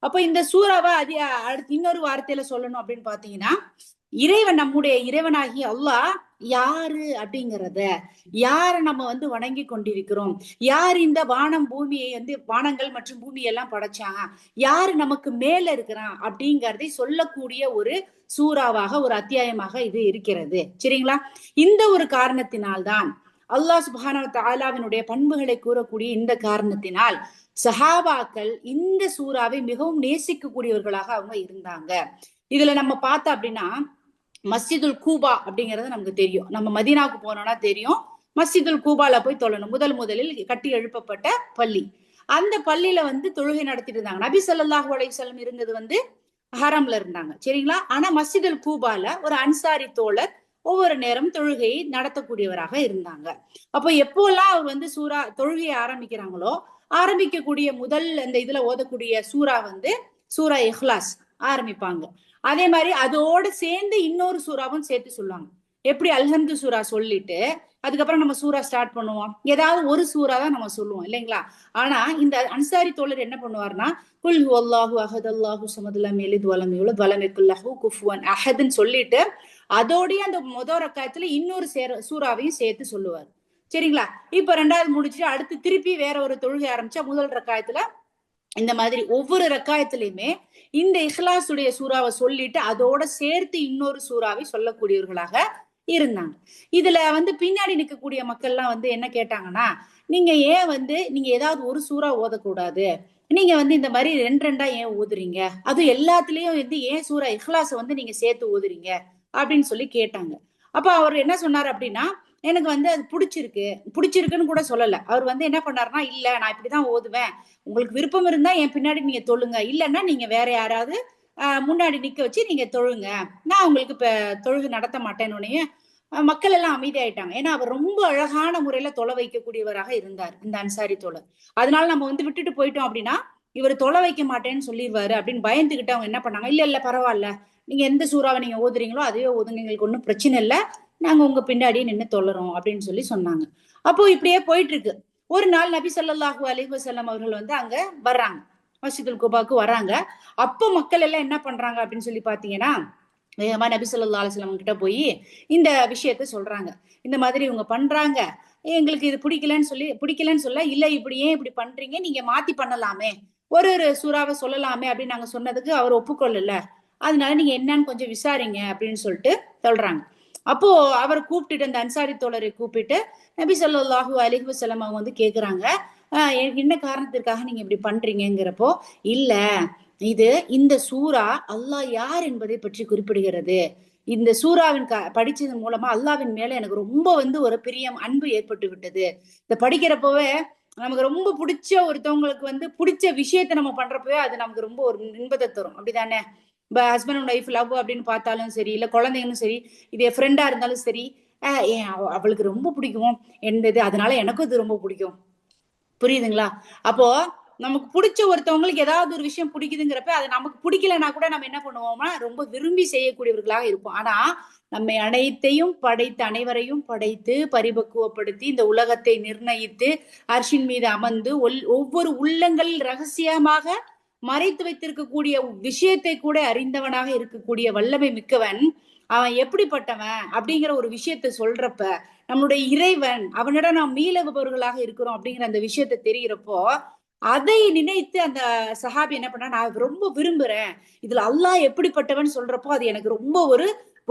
அப்ப இந்த சூறாவை அடுத்து இன்னொரு வார்த்தையில சொல்லணும் அப்படின்னு பாத்தீங்கன்னா, இறைவன், நம்முடைய இறைவனாகி அல்லாஹ் யாரு அப்படிங்கிறத, யார நம்ம வந்து வணங்கி கொண்டிருக்கிறோம், யார் இந்த வானம் பூமியை வந்து வானங்கள் மற்றும் பூமியெல்லாம் படைச்சாங்க, யாரு நமக்கு மேல இருக்கிறான் அப்படிங்கறதை சொல்லக்கூடிய ஒரு சூறாவாக, ஒரு அத்தியாயமாக இது இருக்கிறது. சரிங்களா? இந்த ஒரு காரணத்தினால்தான் அல்லாஹ் சுப்ஹானஹு வ தஆலாவினுடைய பண்புகளை கூறக்கூடிய இந்த காரணத்தினால் சஹாபாக்கள் இந்த சூறாவை மிகவும் நேசிக்கக்கூடியவர்களாக அவங்க இருந்தாங்க. இதுல நம்ம பார்த்தோம் அப்படின்னா மஸ்ஜிதுல் கூபா அப்படிங்கிறது நமக்கு தெரியும், நம்ம மதீனாவுக்கு போனோம்னா தெரியும், மஸ்ஜிதுல் கூபால போய் தொழணும். முதலில் கட்டி எழுப்பப்பட்ட பள்ளி. அந்த பள்ளியில வந்து தொழுகை நடத்திட்டு இருந்தாங்க. நபி ஸல்லல்லாஹு அலைஹி வஸல்லம் இருந்தது வந்து ஹரம்ல இருந்தாங்க. சரிங்களா? ஆனா மஸ்ஜிதுல் கூபால ஒரு அன்சாரி தோழர் ஒவ்வொரு நேரம் தொழுகையை நடத்தக்கூடியவராக இருந்தாங்க. அப்போ எப்போல்லாம் அவர் வந்து சூரா தொழுகையை ஆரம்பிக்கிறாங்களோ ஆரம்பிக்கக்கூடிய முதல் அந்த இதுல ஓதக்கூடிய சூரா வந்து சூரா இஹ்லாஸ் ஆரம்பிப்பாங்க. அதே மாதிரி அதோட சேர்ந்து இன்னொரு சூறாவும் சேர்த்து சொல்லுவாங்க. எப்படி அல்ஹம்து சூரா சொல்லிட்டு அதுக்கப்புறம் நம்ம சூரா ஸ்டார்ட் பண்ணுவோம், ஏதாவது ஒரு சூறா தான் நம்ம சொல்லுவோம் இல்லைங்களா? ஆனா இந்த அன்சாரி தோழர் என்ன பண்ணுவார்னா குல் ஹுவல்லாஹு அஹத் அல்லாஹு ஸமத் லம் யலித் வலம் யூலத் வலம் யகுல் லஹு குஃபுவன் அஹத்னு சொல்லிட்டு அதோடய அந்த முதல் ரக்காயத்துல இன்னொரு சூறாவையும் சேர்த்து சொல்லுவார். சரிங்களா? இப்ப ரெண்டாவது முடிச்சுட்டு அடுத்து திருப்பி வேற ஒரு தொழுகை ஆரம்பிச்சா முதல் ரக்காயத்துல இந்த மாதிரி ஒவ்வொரு ரக்காயத்திலையுமே இந்த இஹ்லாசுடைய சூறாவை சொல்லிட்டு அதோட சேர்த்து இன்னொரு சூறாவை சொல்லக்கூடியவர்களாக இருந்தாங்க. இதுல வந்து பின்னாடி நிற்கக்கூடிய மக்கள்லாம் வந்து என்ன கேட்டாங்கன்னா, நீங்க ஏன் வந்து நீங்க ஏதாவது ஒரு சூறா ஓதக்கூடாது, நீங்க வந்து இந்த மாதிரி ரெண்டா ஏன் ஓதுறீங்க, அது எல்லாத்துலயும் வந்து ஏன் சூரா இஹ்லாஸ வந்து நீங்க சேர்த்து ஓதுறீங்க அப்படின்னு சொல்லி கேட்டாங்க. அப்ப அவர் என்ன சொன்னார் அப்படின்னா, எனக்கு வந்து அது பிடிச்சிருக்குன்னு கூட சொல்லல. அவர் வந்து என்ன பண்ணாருன்னா, இல்ல நான் இப்படிதான் ஓதுவேன், உங்களுக்கு விருப்பம் இருந்தா என் பின்னாடி நீங்க தொழுங்க, இல்லைன்னா நீங்க வேற யாராவது முன்னாடி நிக்க வச்சு நீங்க தொழுங்க, நான் உங்களுக்கு இப்ப தொழுகை நடத்த மாட்டேன்னு மக்கள் எல்லாம் அமைதியாயிட்டாங்க. ஏன்னா அவர் ரொம்ப அழகான முறையில தொலை வைக்கக்கூடியவராக இருந்தார் இந்த அன்சாரி தோழர். அதனால நம்ம வந்து விட்டுட்டு போயிட்டோம் அப்படின்னா இவர் தொலை வைக்க மாட்டேன்னு சொல்லிடுவாரு அப்படின்னு பயந்துகிட்டு அவங்க என்ன பண்ணாங்க, இல்ல பரவாயில்ல, நீங்க எந்த சூறாவை நீங்க ஓதுறீங்களோ அதுவே ஓதுங்க, எங்களுக்கு ஒன்றும் பிரச்சனை இல்லை, நாங்க உங்க பின்னாடியே நின்று தொழறோம் அப்படின்னு சொல்லி சொன்னாங்க. அப்போ இப்படியே போயிட்டு இருக்கு. ஒரு நாள் நபி ஸல்லல்லாஹு அலைஹி வஸல்லம் அவர்கள் வந்து அங்க வர்றாங்க, மஸ்ஜிதுல் குபாக்கு வர்றாங்க. அப்போ மக்கள் எல்லாம் என்ன பண்றாங்க அப்படின்னு சொல்லி பாத்தீங்கன்னா, வேகமா நபி ஸல்லல்லாஹு அலைஹி வஸல்லம் கிட்ட போய் இந்த விஷயத்த சொல்றாங்க. இந்த மாதிரி இவங்க பண்றாங்க, எங்களுக்கு இது பிடிக்கலன்னு சொல்ல, இல்ல இப்படி ஏன் இப்படி பண்றீங்க, நீங்க மாத்தி பண்ணலாமே, ஒரு சூறாவை சொல்லலாமே அப்படின்னு நாங்க சொன்னதுக்கு அவர் ஒப்புக்கொள்ளல, அதனால நீங்க என்னன்னு கொஞ்சம் விசாரிங்க அப்படின்னு சொல்லிட்டு சொல்றாங்க. அப்போ அவரை கூப்பிட்டுட்டு அந்த அன்சாரி தோழரை கூப்பிட்டு நபி ஸல்லல்லாஹு அலைஹி வஸல்லம் அவங்க வந்து கேக்குறாங்க, என்ன காரணத்திற்காக நீங்க இப்படி பண்றீங்கிறப்போ, இல்ல இது இந்த சூரா அல்லாஹ் யார் என்பதை பற்றி குறிப்பிடுகிறது, இந்த சூறாவின் படிச்சதன் மூலமா அல்லாவின் மேல எனக்கு ரொம்ப வந்து ஒரு பிரியம் அன்பு ஏற்பட்டு விட்டது, இதை படிக்கிறப்பவே நமக்கு ரொம்ப பிடிச்ச ஒருத்தவங்களுக்கு வந்து பிடிச்ச விஷயத்த நம்ம பண்றப்பவே அது நமக்கு ரொம்ப ஒரு இன்பத்தை தரும், அப்படிதானே? ஹஸ்பண்ட் அண்ட் ஒய்ஃப் லவ் அப்படின்னு பார்த்தாலும் சரி, இல்ல குழந்தைங்களும் சரி, இதே ஃப்ரெண்டா இருந்தாலும் சரி, அவளுக்கு ரொம்ப பிடிக்கும் என்னது, அதனால எனக்கும் இது ரொம்ப பிடிக்கும், புரியுதுங்களா? அப்போ நமக்கு பிடிச்ச ஒருத்தவங்களுக்கு ஏதாவது ஒரு விஷயம் பிடிக்குதுங்கிறப்ப அது நமக்கு பிடிக்கலன்னா கூட நம்ம என்ன பண்ணுவோம்னா ரொம்ப விரும்பி செய்யக்கூடியவர்களாக இருப்போம். ஆனா நம்மை அனைத்தையும் படைத்து அனைவரையும் படைத்து பரிபக்குவப்படுத்தி இந்த உலகத்தை நிர்ணயித்து அர்ஷின் மீது அமர்ந்து ஒவ்வொரு உள்ளங்கள் ரகசியமாக மறைத்து வைத்திருக்கக்கூடிய விஷயத்தை கூட அறிந்தவனாக இருக்கக்கூடிய வல்லமை மிக்கவன் அவன் எப்படிப்பட்டவன் அப்படிங்கிற ஒரு விஷயத்த சொல்றப்ப நம்மளுடைய இறைவன் அவனிடம் நாம் மீளவர்களாக இருக்கிறோம் அப்படிங்கிற அந்த விஷயத்த தெரிகிறப்போ அதை நினைத்து அந்த சஹாபி என்ன பண்ணா, நான் ரொம்ப விரும்புறேன், இதுல அல்லாஹ் எப்படிப்பட்டவன் சொல்றப்போ அது எனக்கு ரொம்ப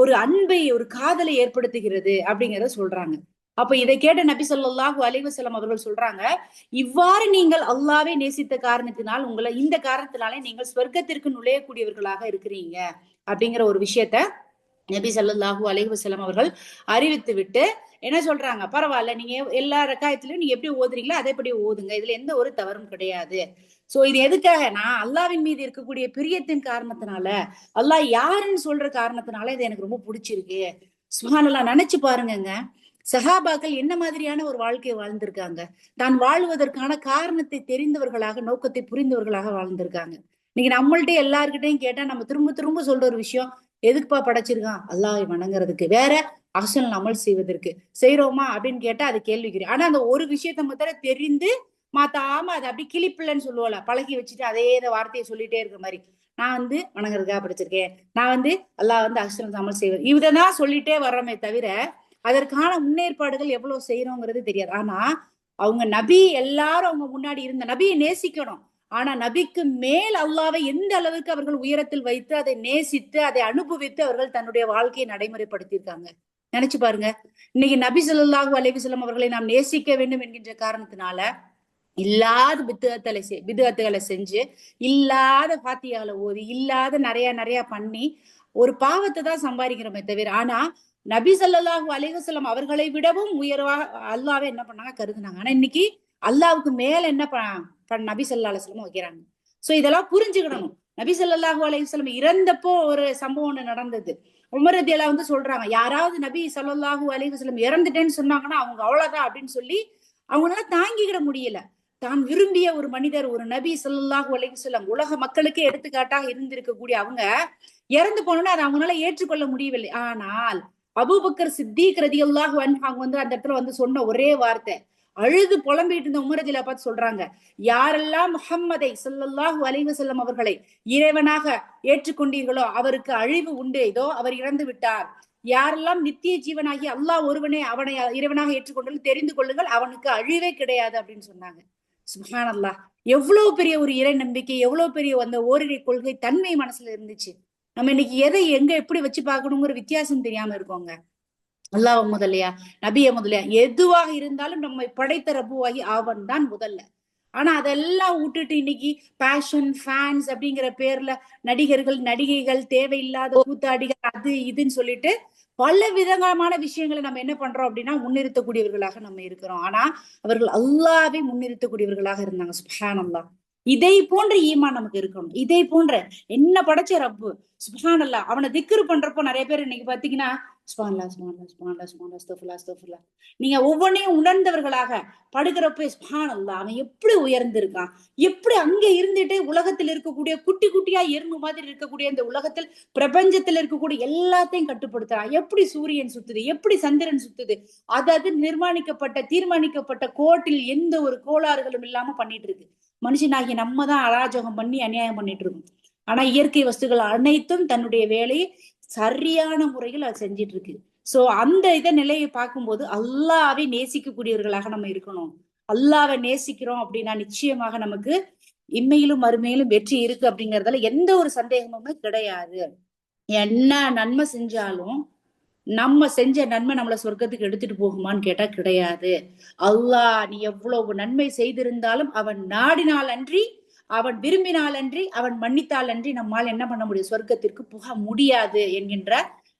ஒரு அன்பை ஒரு காதலை ஏற்படுத்துகிறது அப்படிங்கிறத சொல்றாங்க. அப்ப இதை கேட்ட நபி ஸல்லல்லாஹு அலைஹி வஸல்லம் அவர்கள் சொல்றாங்க, இவ்வாறு நீங்கள் அல்லாஹ்வை நேசித்த காரணத்தினால் உங்களை இந்த காரணத்தினாலே நீங்கள் சொர்க்கத்திற்கு நுழையக்கூடியவர்களாக இருக்கிறீங்க அப்படிங்கிற ஒரு விஷயத்த நபி ஸல்லல்லாஹு அலைஹி வஸல்லம் அவர்கள் அறிவித்து விட்டு என்ன சொல்றாங்க, பரவாயில்ல, நீங்க எல்லா ரக்காயத்திலயும் நீங்க எப்படி ஓதுறீங்களோ அதேபடி ஓதுங்க, இதுல எந்த ஒரு தவறும் கிடையாது. சோ இது எதுக்காகனா அல்லாவின் மீது இருக்கக்கூடிய பிரியத்தின் காரணத்தினால, அல்லாஹ் யாருன்னு சொல்ற காரணத்தினால இது எனக்கு ரொம்ப பிடிச்சிருக்கு. சுப்ஹானல்லாஹ், நினைச்சு பாருங்க, சஹாபாக்கள் என்ன மாதிரியான ஒரு வாழ்க்கையை வாழ்ந்திருக்காங்க, தான் வாழ்வதற்கான காரணத்தை தெரிந்தவர்களாக நோக்கத்தை புரிந்தவர்களாக வாழ்ந்திருக்காங்க. இன்னைக்கு நம்மள்ட்ட எல்லார்கிட்டையும் கேட்டா நம்ம திரும்ப திரும்ப சொல்ற ஒரு விஷயம், எதுக்குப்பா படைச்சிருக்கான், அல்லாஹ்வை வணங்குறதுக்கு, வேற அஹ்சன் அமல் செய்வதற்கு, செய்யறோமா அப்படின்னு கேட்டா அது கேள்விக்குறி. ஆனா அந்த ஒரு விஷயத்த மாத்திரம் தெரிந்து மாத்தாம அதை அப்படி கிளிப்பிள்ளைன்னு சொல்லுவோம்ல, பழகி வச்சுட்டு அதே வார்த்தையை சொல்லிட்டே இருக்கிற மாதிரி, நான் வந்து வணங்குறதுக்காக படிச்சிருக்கேன், நான் வந்து அல்லாஹ் வந்து அஹ்சன் அமல் செய்வது, இததான் சொல்லிட்டே வர்றோமே தவிர அதற்கான முன்னேற்பாடுகள் எவ்வளவு செய்யறோங்கிறது தெரியாது. ஆனா அவங்க நபி எல்லாரும் அவங்க முன்னாடி இருந்த நபியை நேசிக்கணும், ஆனா நபிக்கு மேல் அல்லாஹ்வை எந்த அளவுக்கு அவர்கள் உயரத்தில் வைத்து அதை நேசித்து அதை அனுபவித்து அவர்கள் தன்னுடைய வாழ்க்கையை நடைமுறைப்படுத்தியிருக்காங்க. நினைச்சு பாருங்க. இன்னைக்கு நபி ஸல்லல்லாஹு அலைஹி வஸல்லம் அவர்களை நாம் நேசிக்க வேண்டும் என்கின்ற காரணத்தினால இல்லாத பிதுஅத்துகளை செஞ்சு, இல்லாத ஃபாத்தியால ஓதி, இல்லாத நிறைய பண்ணி ஒரு பாவத்தை தான் சம்பாதிக்கிறோமே தவிர, ஆனா நபி ஸல்லல்லாஹு அலைஹி வஸல்லம் அவர்களை விடவும் உயர்வாக அல்லாஹ்வை என்ன பண்ணாங்க, கருதுனாங்க. ஆனா இன்னைக்கு அல்லாஹ்வுக்கு மேல என்ன நபி ஸல்லல்லாஹு அலைஹி வஸல்லம் வைக்கிறாங்க. சோ இதெல்லாம் புரிஞ்சுக்கிடணும். நபி ஸல்லல்லாஹு அலைஹி வஸல்லம் இறந்தப்போ ஒரு சம்பவம் ஒண்ணு நடந்தது. உமர் ரலியல்லாஹு வந்து சொல்றாங்க, யாராவது நபி ஸல்லல்லாஹு அலைஹி வஸல்லம் இறந்துட்டேன்னு சொன்னாங்கன்னா அவங்க அவ்வளவுதான் அப்படின்னு சொல்லி அவங்களால தாங்கிக்கிட முடியல. தான் விரும்பிய ஒரு மனிதர், ஒரு நபி ஸல்லல்லாஹு அலைஹி வஸல்லம், உலக மக்களுக்கே எடுத்துக்காட்டாக இருந்திருக்கக்கூடிய அவங்க இறந்து போனோம்னா அதை அவங்களால ஏற்றுக்கொள்ள முடியவில்லை. ஆனால் அபூபக்கர் சித்திக் ரலியல்லாஹு அன்ஹு அவங்க வந்து அந்த இடத்துல வந்து சொன்ன ஒரே வார்த்தை, அழுது புலம்பிட்டு இருந்த உமர் ரலியல்லாஹு பார்த்து சொல்றாங்க, யாரெல்லாம் முஹம்மதை ஸல்லல்லாஹு அலைஹி வஸல்லம் அவர்களை இறைவனாக ஏற்றுக்கொண்டீர்களோ அவருக்கு அழிவு உண்டு, இதோ அவர் இறந்து விட்டார். யாரெல்லாம் நித்திய ஜீவனாகி அல்லாஹ் ஒருவனே அவனை இறைவனாக ஏற்றுக்கொண்டாலும் தெரிந்து கொள்ளுங்கள், அவனுக்கு அழிவே கிடையாது அப்படின்னு சொன்னாங்க. சுப்ஹானல்லாஹ், எவ்வளவு பெரிய ஒரு இறை நம்பிக்கை, எவ்வளவு பெரிய அந்த ஓரிரை கொள்கை தன்மை மனசுல இருந்துச்சு. நம்ம இன்னைக்கு எதை எங்க எப்படி வச்சு பார்க்கணுங்கிற வித்தியாசம் தெரியாம இருக்கோங்க. அல்லாஹ் முதலையா, நபிய முதலையா, எதுவாக இருந்தாலும் நம்மை படைத்த ரப்புவாகி அவன் தான் முதல்ல. ஆனா அதெல்லாம் விட்டுட்டு இன்னைக்கு பேஷன் ஃபேன்ஸ் அப்படிங்கிற பேர்ல நடிகர்கள் நடிகைகள் தேவையில்லாத கூத்தாடிகள் அது இதுன்னு சொல்லிட்டு பல விதமான விஷயங்களை நம்ம என்ன பண்றோம் அப்படின்னா முன்னிறுத்தக்கூடியவர்களாக நம்ம இருக்கிறோம். ஆனா அவர்கள் அல்லாஹ்வை முன்னிறுத்தக்கூடியவர்களாக இருந்தாங்க. சுப்ஹானல்லாஹ். இதை போன்ற ஈமான் நமக்கு இருக்கணும். இதை போன்ற என்ன படைச்ச ரப்பு சுப்ஹானல்லாஹ், அவனை திக்ரு பண்றப்போ நிறைய பேர் இன்னைக்கு பாத்தீங்கன்னா சுப்ஹானல்லாஹ் சுப்ஹானல்லாஹ் சுப்ஹானல்லாஹ் சுப்ஹானல்லாஹ் அஸ்தக்ஃபிருல்லாஹ் அஸ்தக்ஃபிருல்லாஹ், நீங்க ஒவ்வொன்னையும் உணர்ந்தவர்களாக படுகிறப்ப சுப்ஹானல்லாஹ், அவன் எப்படி உயர்ந்திருக்கான், எப்படி அங்க இருந்துட்டு உலகத்தில் இருக்கக்கூடிய குட்டி குட்டியா எறும்பு மாதிரி இருக்கக்கூடிய இந்த உலகத்தில் பிரபஞ்சத்தில் இருக்கக்கூடிய எல்லாத்தையும் கட்டுப்படுத்துறான். எப்படி சூரியன் சுத்துது, எப்படி சந்திரன் சுத்துது, அது நிர்மாணிக்கப்பட்ட தீர்மானிக்கப்பட்ட கோட்டில் எந்த ஒரு கோளாறுகளும் இல்லாம பண்ணிட்டு இருக்கு. மனுஷனாகி நம்ம தான் அராஜகம் பண்ணி அநியாயம் பண்ணிட்டு இருக்கோம். ஆனா இயற்கை வஸ்துகள் அனைத்தும் தன்னுடைய வேலையை சரியான முறையில் அது செஞ்சிட்டு இருக்கு. சோ அந்த நிலையை பார்க்கும்போது அல்லாஹ்வை நேசிக்கக்கூடியவர்களாக நம்ம இருக்கணும். அல்லாஹ்வை நேசிக்கிறோம் அப்படின்னா நிச்சயமாக நமக்கு இம்மையிலும் மறுமையிலும் வெற்றி இருக்கு அப்படிங்கறதுல எந்த ஒரு சந்தேகமுமே கிடையாது. என்ன நன்மை செஞ்சாலும் நம்ம செஞ்ச நன்மை நம்மள சொர்க்கத்துக்கு எடுத்துட்டு போகுமான்னு கேட்டா கிடையாது. அல்லாஹ் நீ எவ்வளவு நன்மை செய்திருந்தாலும் அவன் நாடினால் அன்றி, அவன் விரும்பினால் அன்றி, அவன் மன்னித்தால் அன்றி நம்மால் என்ன பண்ண முடியும், சொர்க்கத்திற்கு போக முடியாது என்கின்ற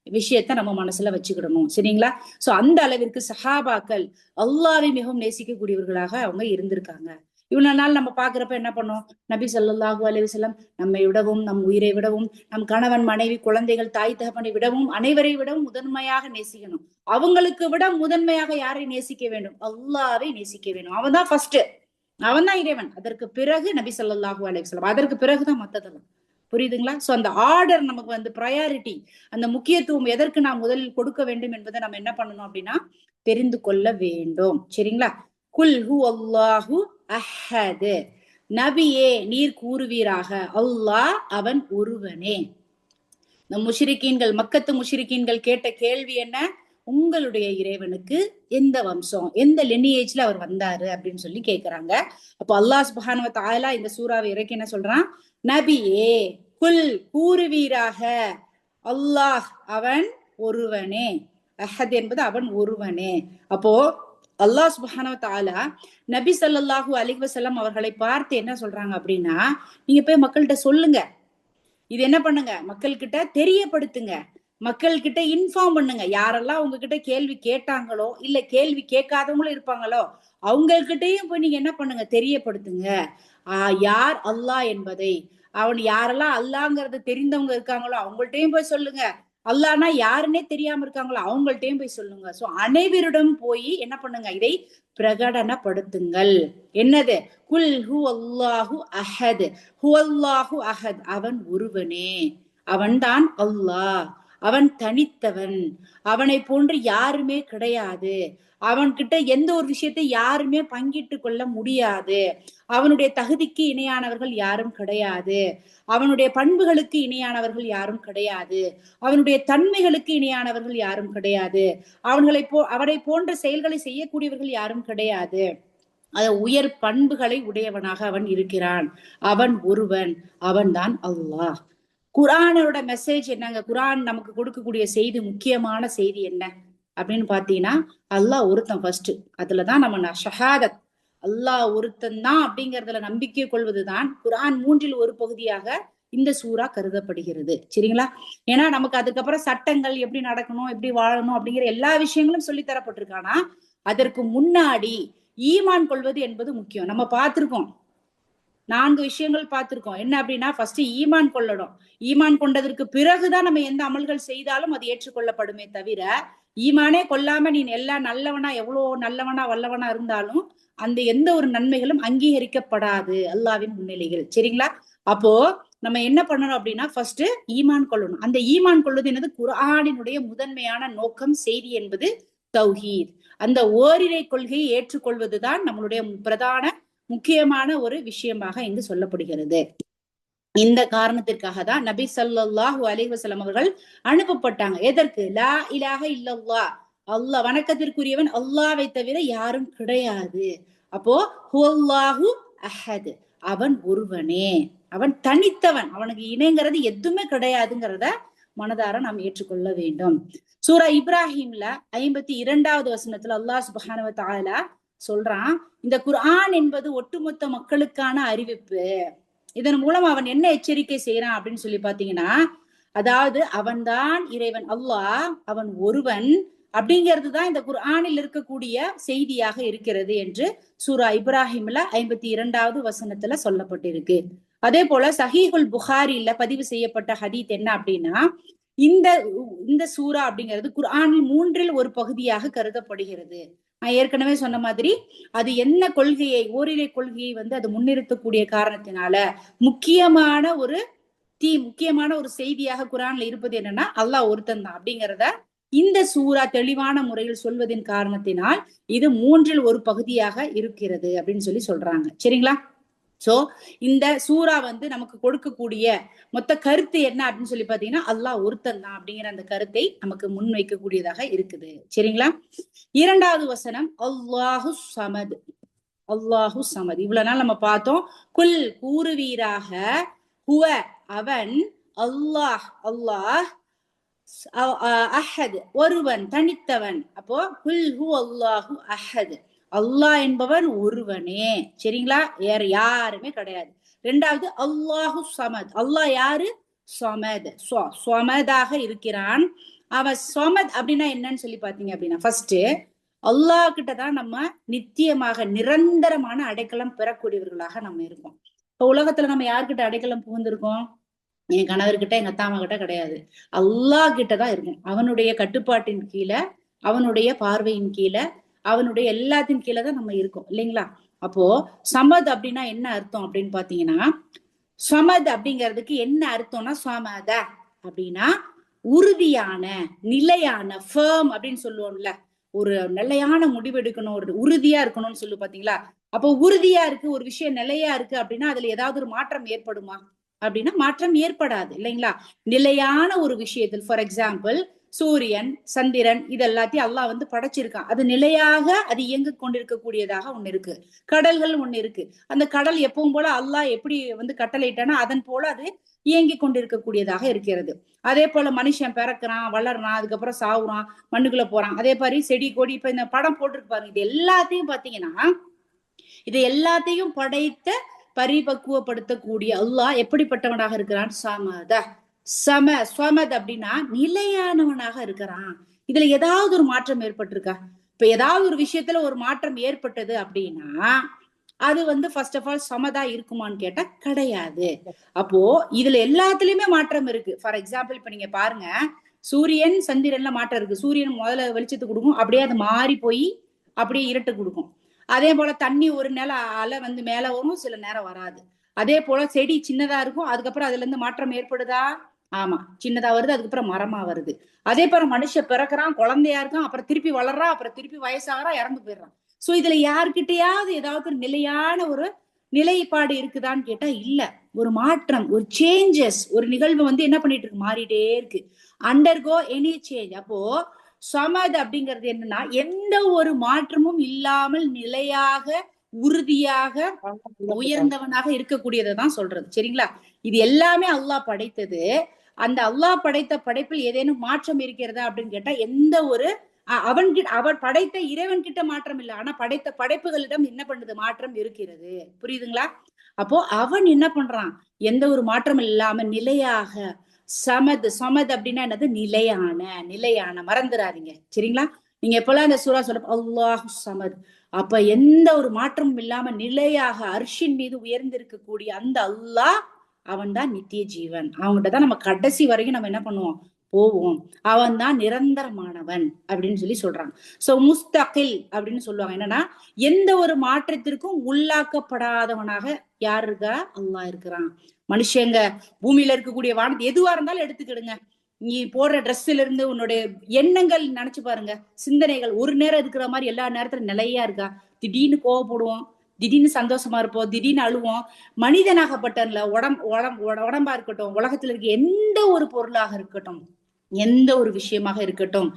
விஷயத்த நம்ம மனசுல வச்சுக்கிடணும். சரிங்களா? சோ அந்த அளவிற்கு சஹாபாக்கள் அல்லாஹ்வை மிகவும் நேசிக்கக்கூடியவர்களாக அவங்க இருந்திருக்காங்க. இவ்வளவு நாள் நம்ம பாக்குறப்ப என்ன பண்ணோம், நபி ஸல்லல்லாஹு அலைஹி வஸல்லம் நம்மை விடவும், நம் உயிரை விடவும், நம் கணவன் மனைவி குழந்தைகள் தாய் தகப்பனை விடவும், அனைவரை விடவும் முதன்மையாக நேசிக்கணும். அவங்களுக்கு விட முதன்மையாக யாரை நேசிக்க வேண்டும், அல்லாஹ்வை நேசிக்க வேண்டும். அவன் தான் ஃபர்ஸ்ட், அவன் தான் இறைவன். அதற்கு பிறகு நபி ஸல்லல்லாஹு அலைஹி வஸல்லம், அதற்கு பிறகுதான் மத்ததெல்லாம். புரியுதுங்களா? சோ அந்த ஆர்டர் நமக்கு வந்து ப்ரையாரிட்டி, அந்த முக்கியத்துவம் எதற்கு நாம் முதலில் கொடுக்க வேண்டும் என்பதை நம்ம என்ன பண்ணணும் அப்படின்னா தெரிந்து கொள்ள வேண்டும். சரிங்களா? குல் ஹுவல்லாஹு அஹத், நபியே நீர் கூறுவீராக, அல்லாஹ் அவன் ஒருவனே. இந்த முஷ்ரிக்கீன்கள், மக்கத்து முஷ்ரிக்கீன்கள் கேட்ட கேள்வி என்ன, உங்களுடைய இறைவனுக்கு எந்த வம்சம், எந்த லினியேஜ்ல அவர் வந்தாரு அப்படின்னு சொல்லி கேக்குறாங்க. அப்ப அல்லாஹ் சுப்ஹானஹு வ தஆலா இந்த சூராவை இறக்கி என்ன சொல்றான், நபியே குல் கூறுவீராக, அல்லாஹ் அவன் ஒருவனே, அஹத் என்பது அவன் ஒருவனே. அப்போ அல்லாஹ் சுப்ஹானஹு வ தஆலா நபி ஸல்லல்லாஹு அலைஹி வஸல்லம் அவர்களை பார்த்து என்ன சொல்றாங்க அப்படின்னா, நீங்க போய் மக்கள்கிட்ட சொல்லுங்க, இது என்ன பண்ணுங்க, மக்கள் கிட்ட தெரியப்படுத்துங்க, மக்கள் கிட்ட இன்ஃபார்ம் பண்ணுங்க. யாரெல்லாம் உங்ககிட்ட கேள்வி கேட்டாங்களோ இல்ல கேள்வி கேட்காதவங்களும் இருப்பாங்களோ அவங்ககிட்டயும் போய் நீங்க என்ன பண்ணுங்க, தெரியப்படுத்துங்க யார் அல்லாஹ் என்பதை. அவன் யாரெல்லாம் அல்லாஹ்ங்கறத தெரிந்தவங்க இருக்காங்களோ அவங்கள்ட்டையும் போய் சொல்லுங்க, அல்லாஹ்னா யாருன்னே தெரியாம இருக்காங்களோ அவங்கள்ட்டையும் போய் சொல்லுங்க. சோ அனைவரிடம் போய் என்ன பண்ணுங்க, இதை பிரகடனப்படுத்துங்கள். என்னது, குல் ஹுவல்லாஹு அஹத், ஹுவல்லாஹு அஹத் அவன் ஒருவனே, அவன்தான் அல்லாஹ், அவன் தனித்தவன், அவனை போன்று யாருமே கிடையாது, அவன்கிட்ட எந்த ஒரு விஷயத்தை யாருமே பங்கிட்டு கொள்ள முடியாது, அவனுடைய தகுதிக்கு இணையானவர்கள் யாரும் கிடையாது, அவனுடைய பண்புகளுக்கு இணையானவர்கள் யாரும் கிடையாது, அவனுடைய தன்மைகளுக்கு இணையானவர்கள் யாரும் கிடையாது, அவனை போன்ற செயல்களை செய்யக்கூடியவர்கள் யாரும் கிடையாது. உயர் பண்புகளை உடையவனாக அவன் இருக்கிறான், அவன் ஒருவன், அவன்தான் அல்லாஹ். குர்ஆனோட மெசேஜ் என்னங்க, குர்ஆன் நமக்கு கொடுக்கக்கூடிய செய்தி, முக்கியமான செய்தி என்ன அப்படின்னு பாத்தீங்கன்னா, அல்லாஹ் ஒருத்தன் ஃபர்ஸ்ட். அதுலதான் நம்ம ஷஹாதத், அல்லாஹ் ஒருத்தன் தான் அப்படிங்கறதுல நம்பிக்கை கொள்வதுதான் குர்ஆன் 3 ஒரு பகுதியாக இந்த சூரா கருதப்படுகிறது. சரிங்களா? ஏன்னா நமக்கு அதுக்கப்புறம் சட்டங்கள் எப்படி நடக்கணும், எப்படி வாழணும் அப்படிங்கிற எல்லா விஷயங்களும் சொல்லி தரப்பட்டிருக்கானா, அதற்கு முன்னாடி ஈமான் கொள்வது என்பது முக்கியம். நம்ம பார்த்திருக்கோம், 4 விஷயங்கள் பார்த்திருக்கோம். என்ன அப்படின்னா, ஃபர்ஸ்ட் ஈமான் கொள்ளணும். ஈமான் கொண்டதற்கு பிறகுதான் நம்ம எந்த அமல்கள் செய்தாலும் அது ஏற்றுக்கொள்ளப்படுமே தவிர, ஈமானே கொள்ளாம நீ எல்லாம் நல்லவனா, எவ்வளவு நல்லவனா வல்லவனா இருந்தாலும் அந்த எந்த ஒரு நன்மைகளும் அங்கீகரிக்கப்படாது அல்லாஹ்வின் முன்னிலையில். சரிங்களா? அப்போ நம்ம என்ன பண்ணணும் அப்படின்னா, ஃபர்ஸ்ட் ஈமான் கொள்ளணும். அந்த ஈமான் கொள்வது என்னது? குர்ஆனினுடைய முதன்மையான நோக்கம், செய்தி என்பது தௌஹீத். அந்த ஓரிரை கொள்கையை ஏற்றுக்கொள்வதுதான் நம்மளுடைய பிரதான முக்கியமான ஒரு விஷயமாக இங்கு சொல்லப்படுகிறது. இந்த காரணத்திற்காக தான் நபி ஸல்லல்லாஹு அலைஹி வஸல்லம் அவர்கள் அனுப்பப்பட்டாங்க. எதற்கு? லா இலாஹ இல்லல்லாஹ், அல்லாஹ் வணக்கத்திற்குரியவன் அல்லாஹ்வை தவிர யாரும் கிடையாது. அப்போ ஹுவல்லாஹு அஹத், அவன் ஒருவனே, அவன் தனித்தவன், அவனுக்கு இணைங்கிறது எதுவுமே கிடையாதுங்கிறத மனதார நாம் ஏற்றுக்கொள்ள வேண்டும். சூரா இப்ராஹிம்ல 52வது வசனத்துல அல்லாஹ் சுப்ஹானஹு வ தஆலா சொல்றான், இந்த குர்ஆன் என்பது ஒட்டுமொத்த மக்களுக்கான அறிவிப்பு. இதன் மூலம் அவன் என்ன எச்சரிக்கை செய்யறான் அப்படின்னு சொல்லி பாத்தீங்கன்னா, அதாவது அவன்தான் இறைவன் அல்லாஹ், அவன் ஒருவன் அப்படிங்கிறதுதான் இந்த குர்ஆனில் இருக்கக்கூடிய செய்தியாக இருக்கிறது என்று சூரா இப்ராஹிம்ல 52வது வசனத்துல சொல்லப்பட்டிருக்கு. அதே போல சஹீஹுல் புகாரில பதிவு செய்யப்பட்ட ஹதீத் என்ன அப்படின்னா, இந்த இந்த சூரா அப்படிங்கிறது குர்ஆனில் 3ல் ஒரு பகுதியாக கருதப்படுகிறது. நான் ஏற்கனவே சொன்ன மாதிரி அது என்ன கொள்கையை, ஓரிரை கொள்கையை அது முன்னிறுத்தக்கூடிய காரணத்தினால முக்கியமான ஒரு செய்தியாக குர்ஆன்ல இருப்பது என்னன்னா, அல்லாஹ் ஒருத்தன் தான் அப்படிங்கிறத இந்த சூரா தெளிவான முறையில் சொல்வதின் காரணத்தினால் இது 3ல் ஒரு பகுதியாக இருக்கிறது அப்படின்னு சொல்றாங்க. சரிங்களா? சோ இந்த சூரா நமக்கு கொடுக்கக்கூடிய மொத்த கருத்து என்ன அப்படின்னு சொல்லி பாத்தீங்கன்னா, அல்லாஹ் ஒருத்தன் தான் அப்படிங்கிற அந்த கருத்தை நமக்கு முன்வைக்கக்கூடியதாக இருக்குது. சரிங்களா? 2வது வசனம் அல்லாஹு சமத். அல்லாஹு சமத் இவ்வளவு நாள் நம்ம பார்த்தோம். குல் கூறுவீராக, ஹுவ அவன், அல்லாஹ் அல்லாஹ், அஹத் ஒருவன், தனித்தவன். அப்போ குல் ஹு அல்லாஹு அஹத், அல்லாஹ் என்பவன் ஒருவனே. சரிங்களா? வேற யாருமே கிடையாது. 2வது அல்லாஹு சமத், அல்லாஹ் யாரு? சொமத், சொமதாக இருக்கிறான். அவன் சொமத் அப்படின்னா என்னன்னு சொல்லி பாத்தீங்க அப்படின்னா, ஃபர்ஸ்ட் அல்லாஹ் கிட்டதான் நம்ம நித்தியமாக நிரந்தரமான அடைக்கலம் பெறக்கூடியவர்களாக நம்ம இருக்கோம். இப்ப உலகத்துல நம்ம யார்கிட்ட அடைக்கலம் புகுந்திருக்கோம்? என் கணவர்கிட்ட, எங்க அத்தா அம்மா கிட்ட கிடையாது. அல்லாஹ் கிட்டதான் இருக்கும். அவனுடைய கட்டுப்பாட்டின் கீழே, அவனுடைய பார்வையின் கீழே, அவனுடைய எல்லாத்தின் கீழே தான் நம்ம இருக்கோம் இல்லைங்களா? அப்போ சமத் அப்படின்னா என்ன அர்த்தம் அப்படின்னு பாத்தீங்கன்னா, சமத் அப்படிங்கிறதுக்கு என்ன அர்த்தம்னா, சமத அப்படின்னா உறுதியான, நிலையான, ஃபேம் அப்படின்னு சொல்லுவோம்ல, ஒரு நிலையான முடிவெடுக்கணும், ஒரு உறுதியா இருக்கணும்னு சொல்லு பாத்தீங்களா? அப்போ உறுதியா இருக்கு, ஒரு விஷயம் நிலையா இருக்கு அப்படின்னா அதுல ஏதாவது ஒரு மாற்றம் ஏற்படுமா அப்படின்னா மாற்றம் ஏற்படாது இல்லைங்களா? நிலையான ஒரு விஷயத்தில், ஃபார் எக்ஸாம்பிள் சூரியன், சந்திரன், இது எல்லாத்தையும் அல்லாஹ் படைச்சிருக்கான். அது நிலையாக அது இயங்க கொண்டிருக்கக்கூடியதாக ஒண்ணு இருக்கு. கடல்கள் ஒண்ணு இருக்கு. அந்த கடல் எப்பவும் போல அல்லாஹ் எப்படி கட்டளையிட்டானா அதன் போல அது இயங்கி கொண்டிருக்கக்கூடியதாக இருக்கிறது. அதே போல மனுஷன் பிறக்கிறான், வளர்றான், அதுக்கப்புறம் சாவுறான், மண்ணுக்குள்ள போறான். அதே மாதிரி செடி கொடி, இப்ப இந்த படம் போட்டிருக்கு பாருங்க, இது எல்லாத்தையும் பாத்தீங்கன்னா, இது எல்லாத்தையும் படைத்த பரிபக்குவப்படுத்தக்கூடிய அல்லாஹ் எப்படிப்பட்டவனாக இருக்கிறான்? சமத் அப்படின்னா நிலையானவனாக இருக்கிறான். இதுல ஏதாவது ஒரு மாற்றம் ஏற்பட்டிருக்கா? இப்ப ஏதாவது ஒரு விஷயத்துல ஒரு மாற்றம் ஏற்பட்டது அப்படின்னா அது ஃபர்ஸ்ட் ஆஃப் ஆல் சமதா இருக்குமான்னு கேட்டா கிடையாது. அப்போ இதுல எல்லாத்துலயுமே மாற்றம் இருக்கு. ஃபார் எக்ஸாம்பிள் இப்ப நீங்க பாருங்க, சூரியன் சந்திரன்ல மாற்றம் இருக்கு. சூரியன் முதல்ல வெளிச்சத்தை கொடுக்கும், அப்படியே அது மாறி போய் அப்படியே இருட்டு கொடுக்கும். அதே போல தண்ணி ஒரு நேரம் அலை மேல வரும், சில நேரம் வராது. அதே போல செடி சின்னதா இருக்கும், அதுக்கப்புறம் அதுல இருந்து மாற்றம் ஏற்படுதா? ஆமா, சின்னதா வருது, அதுக்கப்புறம் மரமா வருது. அதே போல மனுஷன் பிறக்கிறான், குழந்தையா இருக்கான், அப்புறம் திருப்பி வளர்றான், அப்புறம் திருப்பி வயசாகிறான், இறந்து போயிடுறான். சோ இதுல யார்கிட்டயாவது ஏதாவது நிலையான ஒரு நிலைப்பாடு இருக்குதான்னு கேட்டா இல்ல. ஒரு மாற்றம், ஒரு சேஞ்சஸ், ஒரு நிகழ்வு என்ன பண்ணிட்டு இருக்கு? மாறிட்டே இருக்கு. Undergo any change. அப்போ சமத் அப்படிங்கிறது என்னன்னா, எந்த ஒரு மாற்றமும் இல்லாமல் நிலையாக, உறுதியாக, உயர்ந்தவனாக இருக்கக்கூடியதான் சொல்றது. சரிங்களா? இது எல்லாமே அல்லாஹ் படைத்தது. அந்த அல்லாஹ் படைத்த படைப்பில் ஏதேனும் மாற்றம் இருக்கிறதா அப்படின்னு கேட்டா எந்த ஒரு அவர் படைத்த இறைவன் கிட்ட மாற்றம் இல்லை. ஆனா படைத்த படைப்புகளிடம் என்ன பண்ணுது? மாற்றம் இருக்கிறது. புரியுதுங்களா? அப்போ அவன் என்ன பண்றான்? எந்த ஒரு மாற்றம் இல்லாம நிலையாக, சமத் அப்படின்னா என்னது? நிலையான, மறந்துடாதீங்க. சரிங்களா? நீங்க எப்பெல்லாம் இந்த சூரா சொல்ல அல்லாஹு சமத், அப்ப எந்த ஒரு மாற்றமும் இல்லாம நிலையாக அர்ஷின் மீது உயர்ந்திருக்கக்கூடிய அந்த அல்லாஹ், அவன் தான் நித்திய ஜீவன். அவன்கிட்ட தான் நம்ம கடைசி வரைக்கும் நம்ம என்ன பண்ணுவோம், போவோம். அவன் தான் நிரந்தரமானவன் அப்படின்னு சொல்லி சொல்றாங்க. சோ முஸ்தகில் அப்படின்னு சொல்லுவாங்க. என்னன்னா எந்த ஒரு மாற்றத்திற்கும் உள்ளாக்கப்படாதவனாக யார் இருக்கா, அல்லாஹ் இருக்கிறான். மனுஷங்க பூமியில இருக்கக்கூடிய வானத்தை எதுவா இருந்தாலும் எடுத்துக்கிடுங்க, நீ போடுற ட்ரெஸ்ல இருந்து உன்னுடைய எண்ணங்கள் நினைச்சு பாருங்க, சிந்தனைகள் ஒரு நேரம் இருக்கிற மாதிரி எல்லா நேரத்துல நிலையா இருக்கா? திடீர்னு கோவப்படுவோம், திடீர்னு சந்தோஷமா இருப்போம், திடீர்னு அழுவோம். மனிதனாகப்பட்டன்ல உடம்பா இருக்கட்டும், உலகத்துல இருக்க எந்த ஒரு பொருளாக இருக்கட்டும், எந்த ஒரு விஷயமாக இருக்கட்டும்,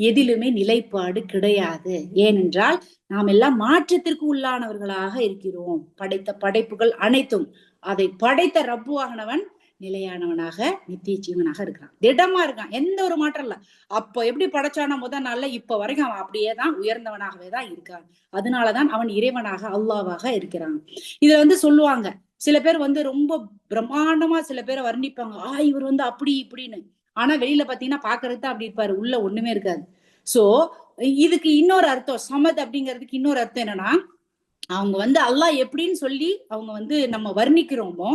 எதிலுமே நிலைப்பாடு கிடையாது. ஏனென்றால் நாம் எல்லாம் மாற்றத்திற்கு உள்ளானவர்களாக இருக்கிறோம். படைத்த படைப்புகள் அனைத்தும், அதை படைத்த ரப்புவாகனவன் நிலையானவனாக நித்திய ஜீவனாக இருக்கிறான், திடமா இருக்கான், எந்த ஒரு மாற்றம் இல்ல. அப்ப எப்படி படைச்சான முதல் நாள்ல இப்ப வரைக்கும் அவன் அப்படியேதான் உயர்ந்தவனாகவே தான் இருக்கான். அதனாலதான் அவன் இறைவனாக அல்லாவாக இருக்கிறான். இதுல சொல்லுவாங்க, சில பேர் ரொம்ப பிரம்மாண்டமா சில பேரை வர்ணிப்பாங்க, இவர் அப்படி இப்படின்னு. ஆனா வெளியில பாத்தீங்கன்னா பாக்குறதுதான் அப்படி இருப்பாரு, உள்ள ஒண்ணுமே இருக்காது. சோ இதுக்கு இன்னொரு அர்த்தம், சமத் அப்படிங்கிறதுக்கு இன்னொரு அர்த்தம் என்னன்னா, அவங்க அல்லாஹ் எப்படின்னு சொல்லி அவங்க நம்ம வர்ணிக்கிறோமோ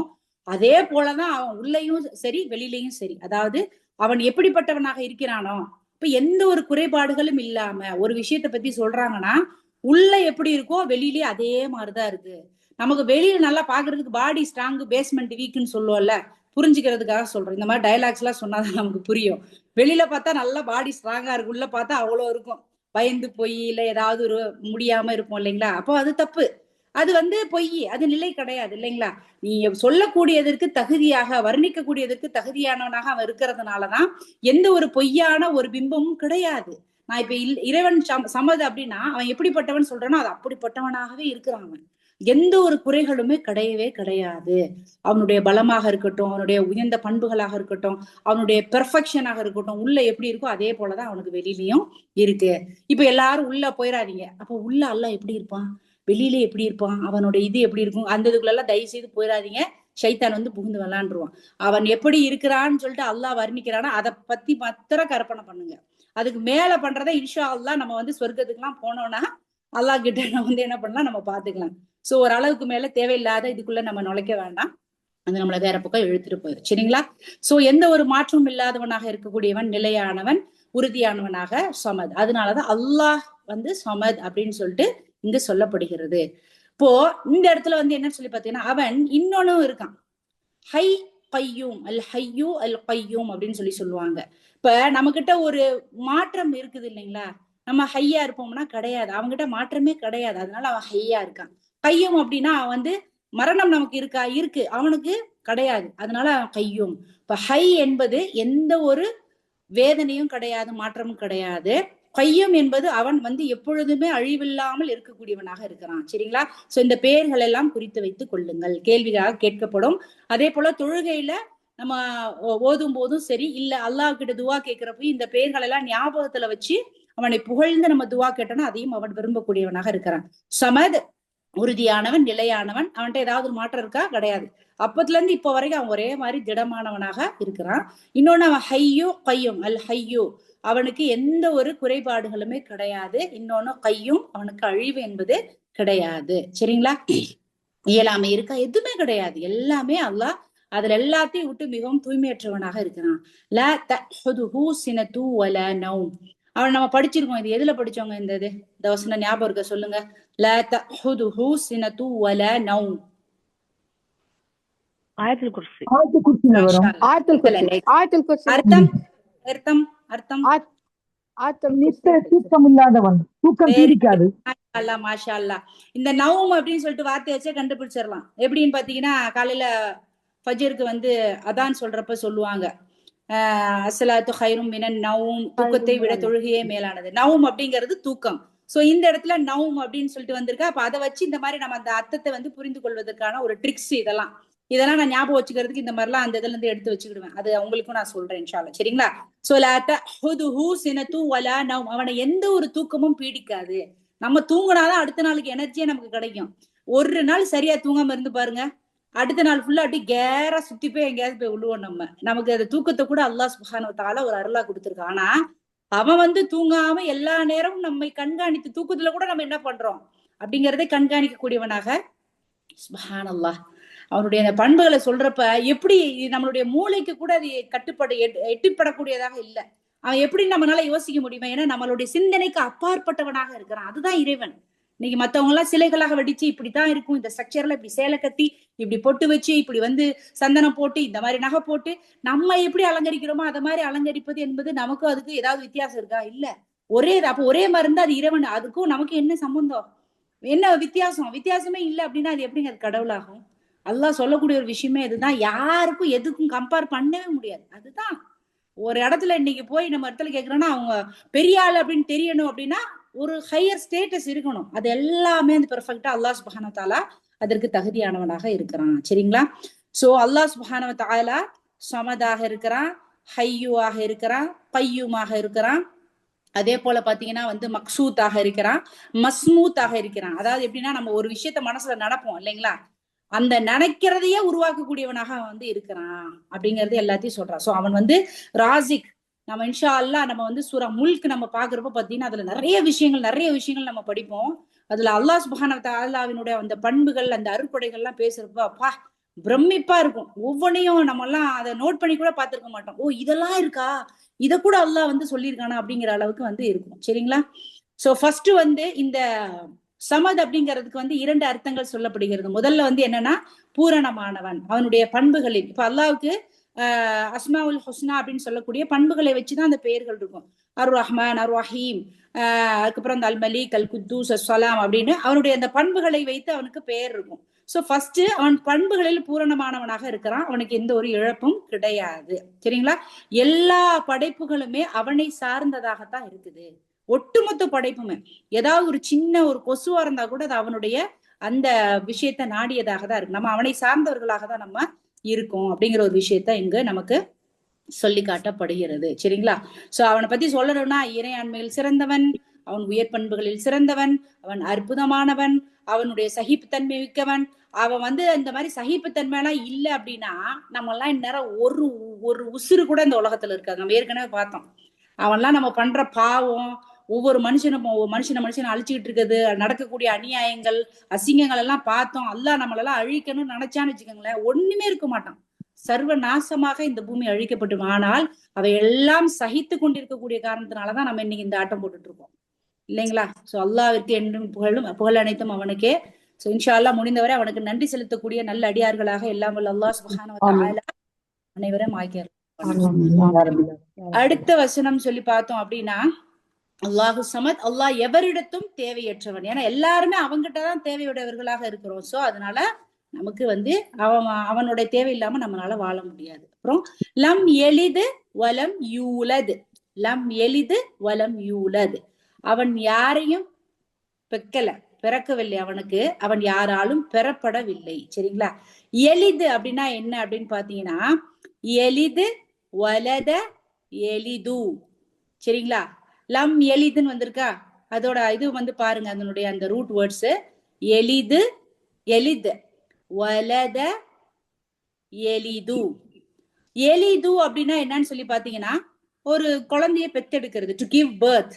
அதே போலதான் அவன் உள்ளேயும் சரி வெளியிலையும் சரி. அதாவது அவன் எப்படிப்பட்டவனாக இருக்கிறானோ, இப்ப எந்த ஒரு குறைபாடுகளும் இல்லாம ஒரு விஷயத்த பத்தி சொல்றாங்கன்னா, உள்ள எப்படி இருக்கோ வெளியிலேயே அதே மாதிரிதான் இருக்கு. நமக்கு வெளியில நல்லா பாக்குறதுக்கு பாடி ஸ்ட்ராங் பேஸ்மெண்ட் வீக்குன்னு சொல்லுவோம்ல, புரிஞ்சுக்கிறதுக்காக சொல்றோம். இந்த மாதிரி டைலாக்ஸ் எல்லாம் சொன்னாதான் நமக்கு புரியும். வெளியில பார்த்தா நல்லா பாடி ஸ்ட்ராங்கா இருக்கு, உள்ள பார்த்தா அவ்வளவு இருக்கும், பயந்து போய் இல்ல ஏதாவது ஒரு முடியாம இருப்போம் இல்லைங்களா? அப்போ அது தப்பு, அது பொய், அது நிலை கிடையாது இல்லைங்களா? நீ சொல்லக்கூடியதற்கு தகுதியாக, வர்ணிக்கக்கூடியதற்கு தகுதியானவனாக அவன் இருக்கிறதுனாலதான் எந்த ஒரு பொய்யான ஒரு பிம்பமும் கிடையாது. நான் இப்ப இறைவன் சமது அப்படின்னா அவன் எப்படிப்பட்டவன் சொல்றானோ அது அப்படிப்பட்டவனாகவே இருக்கிறான். அவன் எந்த ஒரு குறைகளுமே கிடையவே கிடையாது. அவனுடைய பலமாக இருக்கட்டும், அவனுடைய உயர்ந்த பண்புகளாக இருக்கட்டும், அவனுடைய பெர்ஃபெக்ஷனாக இருக்கட்டும், உள்ள எப்படி இருக்கோ அதே போலதான் அவனுக்கு வெளியிலயும் இருக்கு. இப்ப எல்லாரும் உள்ள போயிடாதீங்க. அப்ப உள்ள அல்லாஹ் எப்படி இருப்பான், வெளியில எப்படி இருப்பான், அவனுடைய இது எப்படி இருக்கும், அந்த இதுக்குள்ள எல்லாம் தயவு செய்து போயிடாதீங்க. ஷைத்தான் புகுந்து விளாண்டுருவான். அவன் எப்படி இருக்கிறான்னு சொல்லிட்டு அல்லாஹ் வர்ணிக்கிறானா அதை பத்தி மாத்திரம் கற்பனை பண்ணுங்க. அதுக்கு மேல பண்றதை இன்ஷா அல்லாஹ் நம்ம சொர்க்கத்துக்கு எல்லாம் போனோம்னா அல்லாஹ் கிட்ட நம்ம என்ன பண்ணலாம், நம்ம பாத்துக்கலாம். சோ ஒரு அளவுக்கு மேல தேவையில்லாத இதுக்குள்ள நம்ம நுழைக்க வேண்டாம், அது நம்மள வேற பக்கம் இழுத்துட்டு போயிடும். சரிங்களா? சோ எந்த ஒரு மாற்றமும் இல்லாதவனாக இருக்கக்கூடியவன், நிலையானவன், உறுதியானவனாக சமத். அதனாலதான் அல்லாஹ் சமத் அப்படின்னு சொல்லிட்டு இங்க சொல்லப்படுகிறது. இப்போ இந்த இடத்துல என்ன சொல்லி பாத்தீங்கன்னா, அவன் இன்னொன்னும் இருக்கான், ஹை கையூம், அல் ஹையூ அல் கையூம் அப்படின்னு சொல்லுவாங்க. இப்ப நம்ம கிட்ட ஒரு மாற்றம் இருக்குது இல்லைங்களா? நம்ம ஹையா இருப்போம்னா கிடையாது, அவன்கிட்ட மாற்றமே கிடையாது, அதனால அவன் ஹையா இருக்கான். கையும் அப்படின்னா அவன் மரணம் நமக்கு இருக்கா, இருக்கு, அவனுக்கு கிடையாது, அதனால அவன் கையும். இப்ப ஹை என்பது எந்த ஒரு வேதனையும் கிடையாது, மாற்றமும் கிடையாது. கையும் என்பது அவன் எப்பொழுதுமே அழிவில்லாமல் இருக்கக்கூடியவனாக இருக்கிறான். சரிங்களா? சோ இந்த பெயர்கள் எல்லாம் குறித்து வைத்துக் கொள்ளுங்கள், கேள்வியாக கேட்கப்படும். அதே போல தொழுகையில நம்ம ஓதும் போதும் சரி, இல்ல அல்லாஹ் கிட்ட துவா கேட்கிறப்ப இந்த பெயர்கள் எல்லாம் ஞாபகத்துல வச்சு அவனை புகழ்ந்து நம்ம துவா கேட்டோம்னா அதையும் அவன் விரும்பக்கூடியவனாக இருக்கிறான். சமத், உறுதியானவன், நிலையானவன். அவன்கிட்ட ஏதாவது ஒரு மாற்றம் இருக்கா? கிடையாது. அப்பத்துல இருந்து இப்ப வரைக்கும் அவன் ஒரே மாதிரி திடமானவனாக இருக்கிறான். இன்னொன்னு அவன் ஹையோ கையும், அல் ஹையோ, அவனுக்கு எந்த ஒரு குறைபாடுகளுமே கிடையாது. இன்னொன்னு கையும், அவனுக்கு அழிவு என்பது கிடையாது. சரிங்களா? இயலாமை இருக்கா? எதுவுமே கிடையாது, எல்லாமே அல்லாஹ் அதுல எல்லாத்தையும் விட்டு மிகவும் தூய்மையற்றவனாக இருக்கிறான். லா தஹுதுஹு சினது வலா நௌம். அவன் நம்ம படிச்சிருக்கோம், இது எதுல படிச்சோங்க? இந்த வசனம் ஞாபகம் இருக்க சொல்லுங்க. லா தஹுதுஹு சினது வலா நௌம். ஆயத்துல் குர்சி. அர்த்தம் அர்த்தம் அர்த்தம் தூக்கம் இல்லாதவன், தூக்கம் தீரிக்காது. மாஷா அல்லாஹ். இந்த நவும் அப்படின்னு சொல்லிட்டு வார்த்தை வச்சே கண்டுபிடிச்சிடலாம். எப்படின்னு பாத்தீங்கன்னா, காலையில ஃபஜ்ருக்கு அதான் சொல்றப்ப சொல்லுவாங்க, அஸ்ஸலாத்து கைரும் மினன் நவும், தூக்கத்தை விட தொழுகையே மேலானது. நவும் அப்படிங்கிறது தூக்கம். சோ இந்த இடத்துல நவும் அப்படின்னு சொல்லிட்டு வந்திருக்கா. அப்ப அதை வச்சு இந்த மாதிரி நம்ம அந்த அர்த்தத்தை புரிந்து கொள்வதற்கான ஒரு ட்ரிக்ஸ் இதெல்லாம் நான் ஞாபகம் வச்சுக்கிறதுக்கு இந்த மாதிரிலாம் அந்த இதுல இருந்து எடுத்து வச்சுக்கிடுவேன். அது அவங்களுக்கும் நான் சொல்றேன் இன்ஷா அல்லாஹ். சரிங்களா? சோ லா தஹுதுஹு சினது வலா நௌம். அவனை எந்த ஒரு தூக்கமும் பீடிக்காது. நம்ம தூங்கினாதான் அடுத்த நாளுக்கு எனர்ஜியே நமக்கு கிடைக்கும். ஒரு நாள் சரியா தூங்காம இருந்து பாருங்க, அடுத்த நாள் ஃபுல்லா அப்படி கேரா சுத்தி போய் எங்கேயாவது போய் விழுவோம். நமக்கு அந்த தூக்கத்தை கூட அல்லாஹ் சுப்ஹானஹு வ தஆலா ஒரு அருளா கொடுத்திருக்கான். ஆனா அவன் வந்து தூங்காம எல்லா நேரமும் நம்மை கண்காணித்து, தூக்கத்துல கூட நம்ம என்ன பண்றோம் அப்படிங்கறதை கண்காணிக்க கூடியவனாக. சுப்ஹானல்லாஹ். அவனுடைய அந்த பண்புகளை சொல்றப்ப எப்படி நம்மளுடைய மூளைக்கு கூட அது எட்டிப்படக்கூடியதாக இல்ல. அவன் எப்படி நம்மளால யோசிக்க முடியுமா? ஏன்னா நம்மளுடைய சிந்தனைக்கு அப்பாற்பட்டவனாக இருக்கிறான். அதுதான் இறைவன். இன்னைக்கு மத்தவங்க எல்லாம் சிலைகளாக வெடிச்சு இப்படித்தான் இருக்கும், இந்த ஸ்ட்ரக்சர்ல இப்படி சேலை கட்டி இப்படி பொட்டு வச்சு இப்படி வந்து சந்தனம் போட்டு இந்த மாதிரி நகை போட்டு நம்ம எப்படி அலங்கரிக்கிறோமோ அதை மாதிரி அலங்கரிப்பது என்பது நமக்கும் அதுக்கு ஏதாவது வித்தியாசம் இருக்கா? இல்ல. அப்ப ஒரே மாதிரி இருந்தா அது இறைவன். அதுக்கும் நமக்கு என்ன சம்பந்தம்? என்ன வித்தியாசம்? வித்தியாசமே இல்லை அப்படின்னா அது எப்படிங்க அது கடவுளாகும்? அல்லாஹ் சொல்லக்கூடிய ஒரு விஷயமே இதுதான். யாருக்கும் எதுக்கும் கம்பேர் பண்ணவே முடியாது. அதுதான் ஒரு இடத்துல இன்னைக்கு போய் நம்ம இடத்துல கேட்கிறோம்னா அவங்க பெரிய ஆள் அப்படின்னு தெரியணும் அப்படின்னா ஒரு ஹையர் ஸ்டேட்டஸ் இருக்கணும். அது எல்லாமே அந்த பெர்ஃபெக்டா அல்லாஹ் சுப்ஹானஹு வ தஆலா அதற்கு தகுதியானவனாக இருக்கிறான். சரிங்களா? சோ அல்லாஹ் சுப்ஹானஹு வ தஆலா ஸமதாக இருக்கிறான், ஹய்யுவாக இருக்கிறான், கய்யூமாக இருக்கிறான். அதே போல பாத்தீங்கன்னா வந்து மக்சூத்தாக இருக்கிறான், மஸ்மூத்தாக இருக்கிறான். அதாவது எப்படின்னா நம்ம ஒரு விஷயத்த மனசுல நடப்போம் இல்லைங்களா, அந்த நினைக்கிறதையே உருவாக்கக்கூடியவனாக வந்து இருக்கிறான் அப்படிங்கறது எல்லாத்தையும் சொல்றான். சோ அவன் வந்து ராசிக். நம்ம இன்ஷா அல்லாஹ் நம்ம வந்து சூரா முல்க் நம்ம பாக்குறப்ப பாத்தீங்கன்னா அதுல நிறைய விஷயங்கள் நம்ம படிப்போம். அதுல அல்லாஹ் சுப்ஹானஹு வ தஆலாவினுடைய அந்த பண்புகள், அந்த அருட்கொடைகள் எல்லாம் பேசுறப்ப அப்பா பிரமிப்பா இருக்கும். ஒவ்வொன்னையும் நம்ம எல்லாம் அதை நோட் பண்ணி கூட பார்த்திருக்க மாட்டோம். ஓ இதெல்லாம் இருக்கா, இத கூட அல்லாஹ் வந்து சொல்லியிருக்கானா அப்படிங்கிற அளவுக்கு வந்து இருக்கும். சரிங்களா? சோ ஃபர்ஸ்ட் வந்து இந்த சமத் அப்படிங்கிறதுக்கு வந்து 2 அர்த்தங்கள் சொல்லப்படுகிறது. முதல்ல வந்து என்னன்னா பூரணமானவன், அவனுடைய பண்புகளில். இப்ப அல்லாஹ்வுக்கு அஸ்மாவுல் ஹுஸ்னா அப்படின்னு சொல்லக்கூடிய பண்புகளை வச்சுதான் அந்த பெயர்கள் இருக்கும். அர் ரஹ்மான், அர் ரஹீம், அதுக்கப்புறம் அந்த அல் மலிக், அல் குத்தூஸ், அஸ்ஸலாம் அப்படின்னு அவனுடைய அந்த பண்புகளை வைத்து அவனுக்கு பெயர் இருக்கும். சோ ஃபர்ஸ்ட் அவன் பண்புகளில் பூரணமானவனாக இருக்கிறான். அவனுக்கு எந்த ஒரு இழப்பும் கிடையாது. சரிங்களா? எல்லா படைப்புகளுமே அவனை சார்ந்ததாகத்தான் இருக்குது. ஒட்டுமொத்த படைப்புமே ஏதாவது ஒரு சின்ன ஒரு கொசுவா இருந்தா கூட அது அவனுடைய அந்த விஷயத்த நாடியதாக தான் இருக்கு. நம்ம அவனை சார்ந்தவர்களாக தான் நம்ம இருக்கோம் அப்படிங்கிற ஒரு விஷயத்த இங்க நமக்கு சொல்லி காட்டப்படுகிறது. சரிங்களா? சோ அவனை பத்தி சொல்லணும்னா இறையாண்மையில் சிறந்தவன், அவன் உயர் பண்புகளில் சிறந்தவன், அவன் அற்புதமானவன், அவனுடைய சகிப்புத்தன்மை மிக்கவன். அவன் வந்து இந்த மாதிரி சகிப்புத்தன்மை எல்லாம் இல்ல அப்படின்னா நம்ம எல்லாம் இந்நேரம் ஒரு உசுறு கூட இந்த உலகத்துல இருக்காது. நம்ம ஏற்கனவே பார்த்தோம். அவன்லாம் நம்ம பண்ற பாவம், ஒவ்வொரு மனுஷனை அழிச்சுக்கிட்டு இருக்குது, நடக்கக்கூடிய அநியாயங்கள், அசிங்கங்கள் எல்லாம் பார்த்தோம். அல்லாஹ் நம்மளெல்லாம் அழிக்கணும்னு நினைச்சான்னு வச்சுக்கோங்களேன், ஒண்ணுமே இருக்க மாட்டான். சர்வ நாசமாக இந்த பூமி அழிக்கப்படும். ஆனால் அவை எல்லாம் சகித்து கொண்டிருக்கக்கூடிய காரணத்தினாலதான் நம்ம இன்னைக்கு இந்த ஆட்டம் போட்டுட்டு இருக்கோம் இல்லைங்களா? சோ அல்லாஹ்விற்கு என்றும் புகழ் அனைத்தும் அவனுக்கே. சோ இன்ஷா அல்லாஹ் முடிந்தவரை அவனுக்கு நன்றி செலுத்தக்கூடிய நல்ல அடியார்களாக எல்லாம் வல்ல அல்லாஹ் சுப்ஹானஹு வ தஆலா அனைவரும் ஆக்கியர். அடுத்த வசனம் சொல்லி பார்த்தோம் அப்படின்னா அல்லாஹு சமத், அல்லாஹ் எவரிடத்தும் தேவையற்றவன். ஏன்னா எல்லாருமே அவங்கிட்டதான் தேவையுடையவர்களாக இருக்கிறோம். சோ அதனால நமக்கு வந்து அவனுடைய தேவை இல்லாம நம்மளால வாழ முடியாது. அப்புறம் லம் எலிது வலம் யூலது, லம் எலிது வலம் யூலது, அவன் யாரையும் பிறக்கவில்லை, அவன் யாராலும் பெறப்படவில்லை. சரிங்களா? எலிது அப்படின்னா என்ன அப்படின்னு பாத்தீங்கன்னா எலிது வலத எலிது. சரிங்களா? லம் எலிதுன்னு வந்திருக்கா, அதோட இது வந்து பாருங்க, அதனுடைய அந்த ரூட் வேர்ட்ஸ் எலிது, எலிது, வலத எலிது. எலிது அப்படின்னா என்னன்னு சொல்லி பாத்தீங்கன்னா ஒரு குழந்தைய பெத்தெடுக்கிறது, டு கிவ் பர்த்.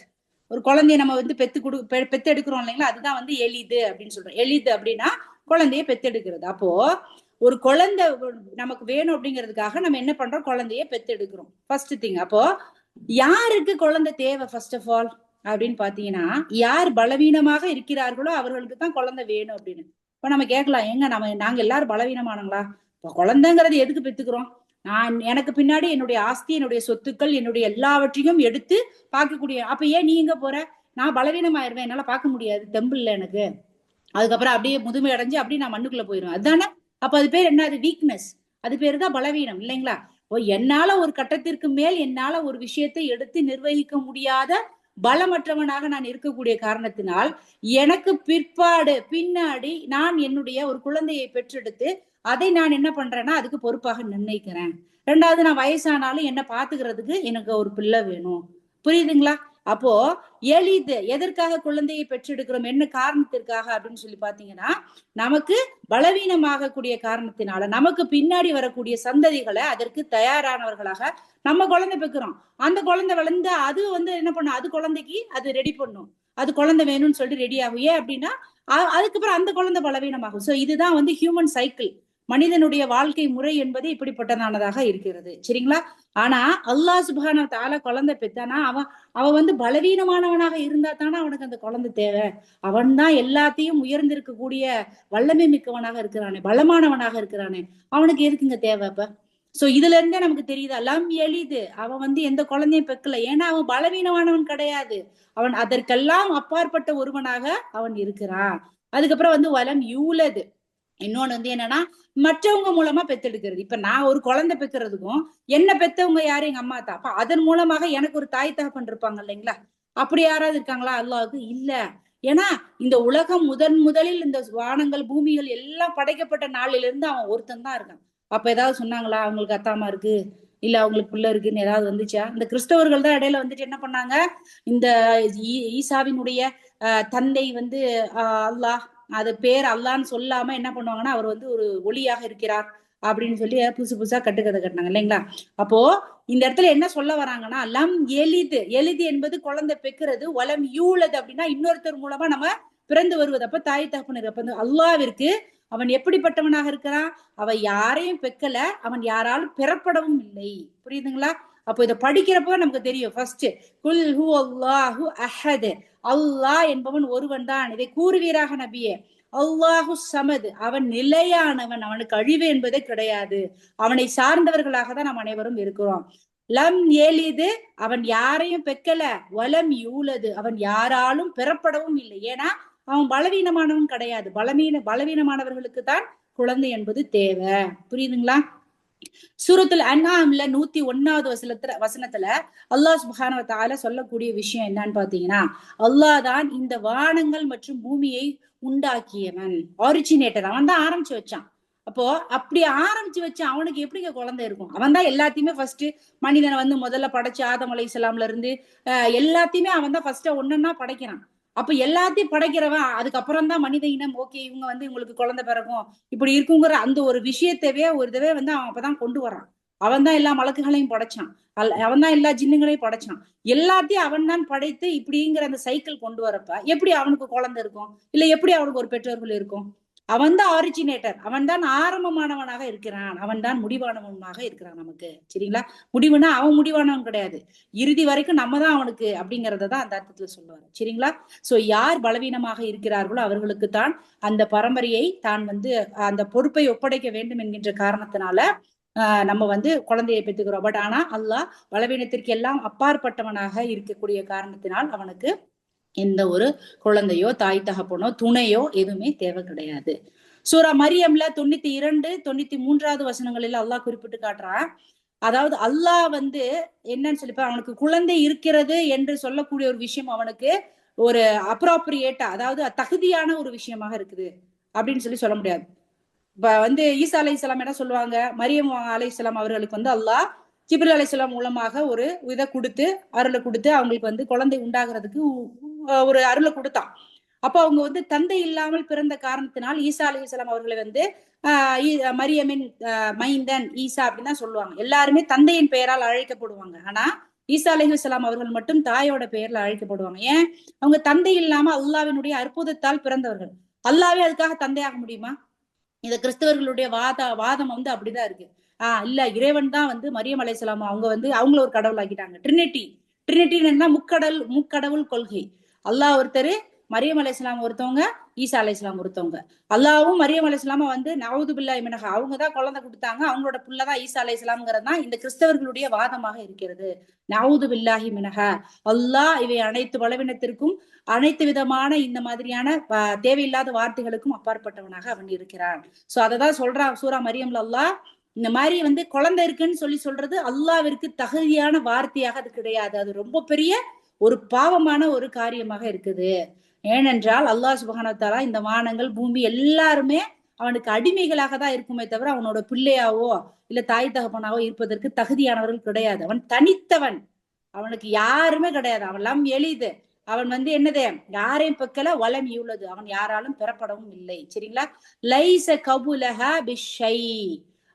ஒரு குழந்தைய நம்ம வந்து பெத்தெடுக்கிறோம் இல்லைங்களா, அதுதான் வந்து எலிது அப்படின்னு சொல்றோம். எலிது அப்படின்னா குழந்தைய பெத்தெடுக்கிறது. அப்போ ஒரு குழந்தை நமக்கு வேணும் அப்படிங்கிறதுக்காக நம்ம என்ன பண்றோம், குழந்தைய பெத்தெடுக்கிறோம். First thing. அப்போ யாருக்கு குழந்தை தேவை ஃபர்ஸ்ட் ஆஃப் ஆல் அப்படின்னு பாத்தீங்கன்னா யார் பலவீனமாக இருக்கிறார்களோ அவர்களுக்கு தான் குழந்தை வேணும் அப்படின்னு. இப்ப நம்ம கேட்கலாம், எங்க நாங்க எல்லாரும் பலவீனமானங்களா? இப்ப குழந்தைங்கிறது எதுக்கு பெத்துக்கிறோம்? எனக்கு பின்னாடி என்னுடைய ஆஸ்தி, என்னுடைய சொத்துக்கள், என்னுடைய எல்லாவற்றையும் எடுத்து பார்க்கக்கூடிய. அப்ப ஏன் நீ எங்க போற? நான் பலவீனமாயிருவேன், என்னால பார்க்க முடியாது, தெம்பு இல்லை எனக்கு. அதுக்கப்புறம் அப்படியே முதுமை அடைஞ்சு அப்படியே நான் மண்ணுக்குள்ள போயிருவேன். அதுதானே? அப்ப அது பேர் என்ன? அது வீக்னஸ். அது பேரு தான் பலவீனம் இல்லைங்களா? என்னால ஒரு கட்டத்திற்கு மேல் என்னால ஒரு விஷயத்தை எடுத்து நிர்வகிக்க முடியாத பலமற்றவனாக நான் இருக்கக்கூடிய காரணத்தினால் எனக்கு பின்னாடி நான் என்னுடைய ஒரு குழந்தையை பெற்றெடுத்து அதை நான் என்ன பண்றேன்னா அதுக்கு பொறுப்பாக நிர்ணயிக்கிறேன். ரெண்டாவது, நான் வயசானாலும் என்ன பாத்துக்கிறதுக்கு எனக்கு ஒரு பிள்ளை வேணும். புரியுதுங்களா? அப்போ எளிது எதற்காக குழந்தையை பெற்றெடுக்கிறோம், என்ன காரணத்திற்காக அப்படின்னு சொல்லி பாத்தீங்கன்னா, நமக்கு பலவீனமாக கூடிய காரணத்தினால நமக்கு பின்னாடி வரக்கூடிய சந்ததிகளை அதற்கு தயாரானவர்களாக நம்ம குழந்தை பெக்கிறோம். அந்த குழந்தை வளர்ந்து அது என்ன பண்ணும், அது குழந்தைக்கு அது ரெடி பண்ணும், அது குழந்தை வேணும்னு சொல்லிட்டு ரெடி ஆகும். ஏன் அப்படின்னா அதுக்கப்புறம் அந்த குழந்தை பலவீனமாகும். சோ இதுதான் ஹியூமன் சைக்கிள், மனிதனுடைய வாழ்க்கை முறை என்பது இப்படிப்பட்டதானதாக இருக்கிறது. சரிங்களா? ஆனா அல்லாஹ் சுப்ஹானஹு வ தஆலா குழந்தை பெத்தானா அவன் பலவீனமானவனாக இருந்தா தானே அவனுக்கு அந்த குழந்தை தேவை. அவன் தான் எல்லாத்தையும் உயர்ந்திருக்கக்கூடிய வல்லமை மிக்கவனாக இருக்கிறானே, பலமானவனாக இருக்கிறானே, அவனுக்கு எதுக்குங்க தேவை? அப்ப சோ இதுல இருந்தே நமக்கு தெரியுது, லம் எளிது அவன் எந்த குழந்தையும் பெக்கல. ஏன்னா அவன் பலவீனமானவன் கிடையாது, அவன் அதற்கெல்லாம் அப்பாற்பட்ட ஒருவனாக அவன் இருக்கிறான். அதுக்கப்புறம் வலம் யூலது, இன்னொன்னு என்னன்னா மற்றவங்க மூலமா பெத்தெடுக்கிறது. இப்ப நான் ஒரு குழந்தை பெக்கிறதுக்கும் என்ன பெத்தவங்க யாரு, எங்க அம்மா தான். அப்ப அதன் மூலமாக எனக்கு ஒரு தாய் தகப்பன் இருப்பாங்க இல்லைங்களா? அப்படி யாராவது இருக்காங்களா? அல்லாஹ்வுக்கு இல்ல. ஏன்னா இந்த உலகம் முதலில் இந்த வானங்கள் பூமிகள் எல்லாம் படைக்கப்பட்ட நாளில இருந்து அவன் ஒருத்தன் தான் இருக்கான். அப்ப ஏதாவது சொன்னாங்களா அவங்களுக்கு அத்தாமா இருக்கு, இல்ல அவங்களுக்கு பிள்ளை இருக்குன்னு ஏதாவது வந்துச்சா? இந்த கிறிஸ்தவர்கள் தான் இடையில என்ன பண்ணாங்க, இந்த ஈசாவினுடைய தந்தை அல்லாஹ், அது பேர் அல்லான்னு சொல்லாம என்ன பண்ணுவாங்கன்னா அவர் ஒரு ஒளியாக இருக்கிறார் அப்படின்னு சொல்லி புதுசு புதுசா கட்டுக்கதை கட்டினாங்க இல்லைங்களா? அப்போ இந்த இடத்துல என்ன சொல்ல வராங்கன்னா, லம் எளிது, எளிது என்பது குழந்தை பெக்கிறது, வலம் யூலது அப்படின்னா இன்னொருத்தர் மூலமா நம்ம பிறந்து வருவது. அப்ப தாய் தகப்பனர். அப்ப அல்லாஹ்விற்கு அவன் எப்படிப்பட்டவனாக இருக்கிறான், அவன் யாரையும் பெக்கல, அவன் யாராலும் பெறப்படவும் இல்லை. புரியுதுங்களா? அப்போ இதை படிக்கிறப்ப நமக்கு தெரியும். ஃபர்ஸ்ட் குல் ஹு அல்லாஹு அஹத், அல்லாஹ் என்பவன் ஒருவன் தான், இதை கூறுவீராக நபியே. அல்லாஹு சமது, அவன் நிலையானவன், அவனுக்கு அழிவு என்பதே கிடையாது, அவனை சார்ந்தவர்களாக தான் நாம் அனைவரும் இருக்கிறோம். லம் எளிது, அவன் யாரையும் பெக்கல, வலம் யூலது, அவன் யாராலும் பெறப்படவும் இல்லை. ஏன்னா அவன் பலவீனமானவன் கிடையாது, பலவீனமானவர்களுக்கு தான் குழந்தை என்பது தேவை. புரியுதுங்களா? சூரத்துல் அன்ஆம்ல 101வது வசனத்துல அல்லாஹ் சுப்ஹானஹு வ தஆலா சொல்லக்கூடிய விஷயம் என்னன்னு பாத்தீங்கன்னா, அல்லாஹ் தான் இந்த வானங்கள் மற்றும் பூமியை உண்டாக்கியவன், ஆரிஜினேட்டர், அவன் தான் ஆரம்பிச்சு வச்சான். அப்போ அப்படி ஆரம்பிச்சு வச்சு அவனுக்கு எப்படிங்க குழந்தை இருக்கும்? அவன் தான் எல்லாத்தையுமே ஃபர்ஸ்ட் மனிதனை முதல்ல படைச்சு ஆதம் அலைஹிஸ்ஸலாம்ல இருந்து எல்லாத்தையுமே அவன் தான் ஃபர்ஸ்ட் ஒன்னொன்னா படைக்கிறான். அப்ப எல்லாத்தையும் படைக்கிறவன் அதுக்கப்புறம் தான் மனித இனம் ஓகே இவங்க இவங்களுக்கு குழந்தை பிறக்கும் இப்படி இருக்குங்கிற அந்த ஒரு விஷயத்தவே ஒரு இதவே அவன் அப்பதான் கொண்டு வரான். அவன் தான் எல்லா மலக்குகளையும் படைச்சான், அவன் தான் எல்லா ஜின்னுங்களையும் படைச்சான், எல்லாத்தையும் அவன் தான் படைத்து இப்படிங்கிற அந்த சைக்கிள் கொண்டு வரப்ப எப்படி அவனுக்கு குழந்தை இருக்கும், இல்ல எப்படி அவனுக்கு ஒரு பெற்றோர்கள் இருக்கும்? அவன் தான் ஆரிஜினேட்டர், அவன் தான் ஆரம்பமானவனாக இருக்கிறான், அவன் தான் முடிவானவனாக இருக்கிறான் நமக்கு. சரிங்களா? முடிவுனா அவன் முடிவானவன் கிடையாது, இறுதி வரைக்கும் நம்ம தான் அவனுக்கு அப்படிங்கறதான் அந்த அர்த்தத்துல சொல்லுவாரு. சரிங்களா? சோ யார் பலவீனமாக இருக்கிறார்களோ அவர்களுக்கு தான் அந்த பரம்பரையை தான் அந்த பொறுப்பை ஒப்படைக்க வேண்டும் என்கின்ற காரணத்தினால நம்ம குழந்தையை பெற்றுக்கிறோம். பட் ஆனா அல்லாஹ் பலவீனத்திற்கு எல்லாம் அப்பாற்பட்டவனாக இருக்கக்கூடிய காரணத்தினால் அவனுக்கு எந்த ஒரு குழந்தையோ தாய் தகப்பனோ துணையோ எதுவுமே தேவை கிடையாது. சூரா மரியம்ல 92, 93வது வசனங்களில் அல்லாஹ் குறிப்பிட்டு காட்டுறான். அதாவது அல்லாஹ் என்னன்னு சொல்லிப்ப அவனுக்கு குழந்தை இருக்கிறது என்று சொல்லக்கூடிய ஒரு விஷயம் அவனுக்கு ஒரு அப்ராப்ரியேட்டா, அதாவது தகுதியான ஒரு விஷயமாக இருக்குது அப்படின்னு சொல்ல முடியாது. இப்ப ஈசா அலைஹிஸ்ஸலாம் என்ன சொல்லுவாங்க, மரியம் அலைஹிஸ்ஸலாம் அவர்களுக்கு அல்லாஹ் ஜிப்ரீல் அலைஹிஸ்ஸலாம் மூலமாக ஒரு இதை கொடுத்து அருளை கொடுத்து அவங்களுக்கு குழந்தை உண்டாகிறதுக்கு ஒரு அருளை கொடுத்தான். அப்ப அவங்க தந்தை இல்லாமல் பிறந்த காரணத்தினால் ஈசா அலைஹிஸ்ஸலாம் அவர்களை மரியமின் மைந்தன் ஈசா அப்படின்னு தான் சொல்லுவாங்க. எல்லாருமே தந்தையின் பெயரால் அழைக்கப்படுவாங்க. ஆனா ஈசா அலைஹிஸ்ஸலாம் அவர்கள் மட்டும் தாயோட பெயர்ல அழைக்கப்படுவாங்க. ஏன்? அவங்க தந்தை இல்லாம அல்லாஹ்வினுடைய அற்புதத்தால் பிறந்தவர்கள். அல்லாஹ்வே அதுக்காக தந்தையாக முடியுமா? இந்த கிறிஸ்தவர்களுடைய வாதம் அப்படிதான் இருக்கு. இல்ல இறைவன் தான் மரியம் அலைஹிஸ்ஸலாம் அவங்க அவங்கள ஒரு கடவுள் ஆக்கிட்டாங்க. ட்ரினிட்டின்னா முக்கடவுள் கொள்கை. அல்லாஹ் ஒருத்தர், மரியம் அலைஹிஸ்ஸலாம் ஒருத்தவங்க, ஈசா அலைஹிஸ்ஸலாம் ஒருத்தவங்க. அல்லாஹ்வும் மரியம் அலைஹிஸ்ஸலாம நஅூது பில்லாஹி மினஹா, அவங்கதான் குழந்தை கொடுத்தாங்க, அவங்களோட புள்ளதான் ஈசா அலைஹிஸ்ஸலாம்ங்கிறது தான் இந்த கிறிஸ்தவர்களுடைய வாதமாக இருக்கிறது. நஅூது பில்லாஹி மினஹா. அல்லாஹ் இவை அனைத்து பலவீனத்திற்கும் அனைத்து விதமான இந்த மாதிரியான தேவையில்லாத வார்த்தைகளுக்கும் அப்பாற்பட்டவனாக அவன் இருக்கிறான். சோ அததான் சொல்றான் சூரா மரியம்ல அல்லாஹ். இந்த மாதிரி குழந்தை இருக்குன்னு சொல்றது அல்லாஹ்விற்கு தகுதியான வார்த்தையாக அது கிடையாது. அது ரொம்ப பெரிய ஒரு பாவமான ஒரு காரியமாக இருக்குது. ஏனென்றால் அல்லாஹ் சுப்ஹானஹு வ தஆலா இந்த வானங்கள் பூமி எல்லாருமே அவனுக்கு அடிமைகளாக தான் இருக்குமே தவிர அவனோட பிள்ளையாவோ இல்ல தாய் தகப்பனாவோ இருப்பதற்கு தகுதியானவர்கள் கிடையாது. அவன் தனித்தவன். அவனுக்கு யாருமே கிடையாது. அவன் எளிது, அவன் வந்து என்னது, யாரையும் பெக்கல, வலம் இவ்வளவு, அவன் யாராலும் பெறப்படவும் இல்லை. சரிங்களா? லைச கபுலஹ பிஷை,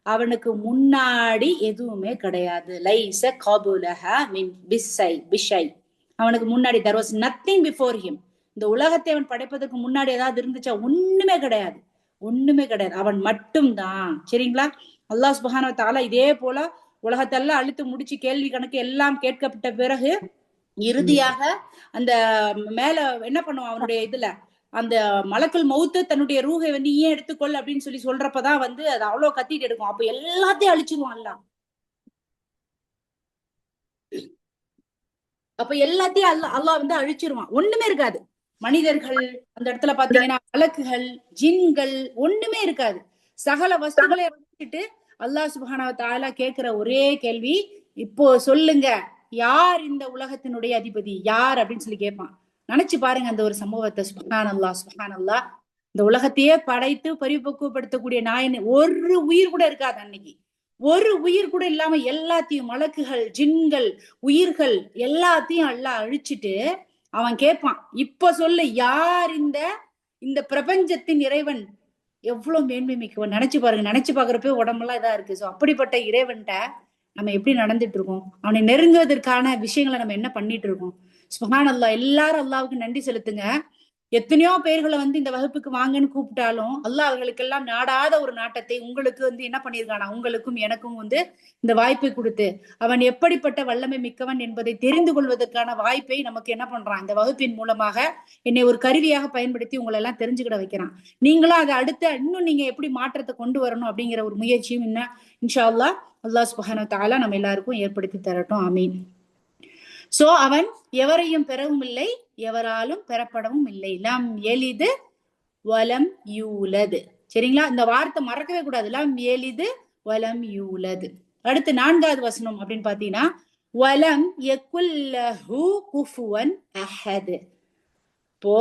அவனுக்கு முன்னாடி எதுவுமே கிடையாது. லைச கபுலஹ மின் பிஷை, பிஷை, அவனுக்கு முன்னாடி there was nothing before him. இந்த உலகத்தை அவன் படைப்பதற்கு முன்னாடி ஏதாவது இருந்துச்சா? ஒண்ணுமே கிடையாது, ஒண்ணுமே கிடையாது. அவன் மட்டும்தான். சரிங்களா? அல்லாஹ் சுப்ஹானஹு வ தஆலா இதே போல உலகத்தெல்லாம் அழுத்து முடிச்சு கேள்வி கணக்கு எல்லாம் கேட்கப்பட்ட பிறகு இறுதியாக அந்த மேல என்ன பண்ணுவான், அவனுடைய இதுல அந்த மலக்குல் மௌத்து தன்னுடைய ரூஹை வந்து ஏன் எடுத்துக்கொள் அப்படின்னு சொல்லி சொல்றப்பதான் வந்து அது அவ்வளவு கத்திட்டு எடுக்கும். அப்ப எல்லாத்தையும் அழிச்சிருவான் அல்லாஹ். அப்ப எல்லாத்தையும் அல்லாஹ் வந்து அழிச்சிருவான், ஒண்ணுமே இருக்காது. மனிதர்கள் அந்த இடத்துல பாத்தீங்கன்னா மலக்குகள், ஜின்கள் ஒண்ணுமே இருக்காது. சகல வஸ்துகளை வச்சுட்டு அல்லாஹ் சுப்ஹானஹு வ தஆலா கேட்கிற ஒரே கேள்வி, இப்போ சொல்லுங்க யார் இந்த உலகத்தினுடைய அதிபதி, யார் அப்படின்னு சொல்லி கேட்பான். நினைச்சு பாருங்க அந்த ஒரு சம்பவத்தை. சுப்ஹானல்லாஹ், சுப்ஹானல்லாஹ். இந்த உலகத்தையே படைத்து பரிபக்குவப்படுத்தக்கூடிய நாயன் ஒரு உயிர் கூட இருக்காது அன்னைக்கு. ஒரு உயிர் கூட இல்லாம எல்லாத்தையும் மலக்குகள், ஜின்கள், உயிர்கள் எல்லாத்தையும் அல்லாஹ் அழிச்சிட்டு அவன் கேட்பான், இப்ப சொல்லு யார் இந்த பிரபஞ்சத்தின் இறைவன், எவ்வளவு மேன்மை மிக்கவன். நினைச்சு பாருங்க, நினைச்சு பாக்குறப்ப உடம்பெல்லாம் இதா இருக்கு. சோ அப்படிப்பட்ட இறைவன்ட்ட நம்ம எப்படி நடந்துட்டு இருக்கோம், அவனை நெருங்குவதற்கான விஷயங்களை நம்ம என்ன பண்ணிட்டு இருக்கோம். சுப்ஹானல்லாஹ். எல்லாரும் அல்லாவுக்கு நன்றி செலுத்துங்க. எத்தனையோ பேர்களை வந்து இந்த வகுப்புக்கு வாங்கன்னு கூப்பிட்டாலும் அல்லாஹ் அவர்களுக்கெல்லாம் நாடாத ஒரு நாட்டத்தை உங்களுக்கு வந்து என்ன பண்ணியிருக்கானா, உங்களுக்கும் எனக்கும் வந்து இந்த வாய்ப்பை கொடுத்து அவன் எப்படிப்பட்ட வல்லமை மிக்கவன் என்பதை தெரிந்து கொள்வதற்கான வாய்ப்பை நமக்கு என்ன பண்றான், இந்த வகுப்பின் மூலமாக என்னை ஒரு கருவியாக பயன்படுத்தி உங்களை எல்லாம் தெரிஞ்சுக்கிட வைக்கிறான். நீங்களும் அதை அடுத்து இன்னும் நீங்க எப்படி மாற்றத்தை கொண்டு வரணும் அப்படிங்கிற ஒரு முயற்சியும் என்ன இன்ஷா அல்லாஹ் அல்லாஹ் சுப்ஹானஹு வ தஆலா நம்ம எல்லாருக்கும் ஏற்படுத்தி தரட்டும். ஆமீன். சோ அவன் எவரையும் பெறவும் இல்லை, எவராலும் பெறப்படவும் இல்லை. லம் எலிது வலம் யூலது. சரிங்களா? இந்த வார்த்தை மறக்கவே கூடாது. லம் எலிது வலம் யூலது. அடுத்து 4வது வசனம் அப்படின்னு பாத்தீங்கன்னா, வலம் யகுல்லஹு குஃபுவன் அஹத். இப்போ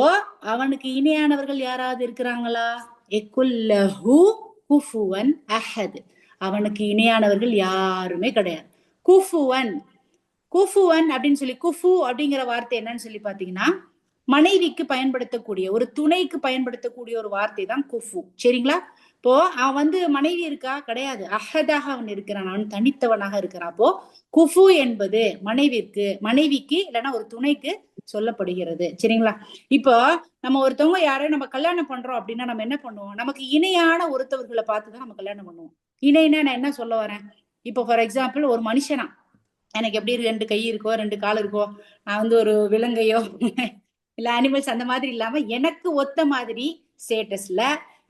அவனுக்கு இணையானவர்கள் யாராவது இருக்கிறாங்களா? யகுல்லஹு குஃபுவன் அஹத், அவனுக்கு இணையானவர்கள் யாருமே கிடையாது. குஃபுவன், குஃபுவன் அப்படின்னு சொல்லி, குஃபு அப்படிங்கிற வார்த்தை என்னன்னு சொல்லி பாத்தீங்கன்னா, மனைவிக்கு பயன்படுத்தக்கூடிய ஒரு துணைக்கு பயன்படுத்தக்கூடிய ஒரு வார்த்தை தான் குஃபு. சரிங்களா? இப்போ அவன் வந்து மனைவி இருக்கா? கிடையாது. அஹதாக அவன் இருக்கிறான், அவன் தனித்தவனாக இருக்கிறான். அப்போ குஃபு என்பது மனைவிக்கு இல்லைன்னா ஒரு துணைக்கு சொல்லப்படுகிறது. சரிங்களா? இப்போ நம்ம ஒருத்தவங்க யாரையும் நம்ம கல்யாணம் பண்றோம் அப்படின்னா நம்ம என்ன பண்ணுவோம், நமக்கு இணையான ஒருத்தவர்களை பார்த்துதான் நம்ம கல்யாணம் பண்ணுவோம். இணைன்னா நான் என்ன சொல்ல வரேன், இப்போ ஃபார் எக்ஸாம்பிள் ஒரு மனுஷனா எனக்கு எப்படி 2 கை இருக்கோ 2 கால் இருக்கோ, நான் வந்து ஒரு விலங்கையோ இல்ல அனிமல்ஸ் அந்த மாதிரி இல்லாம எனக்கு ஒத்த மாதிரி ஸ்டேட்டஸ்ல,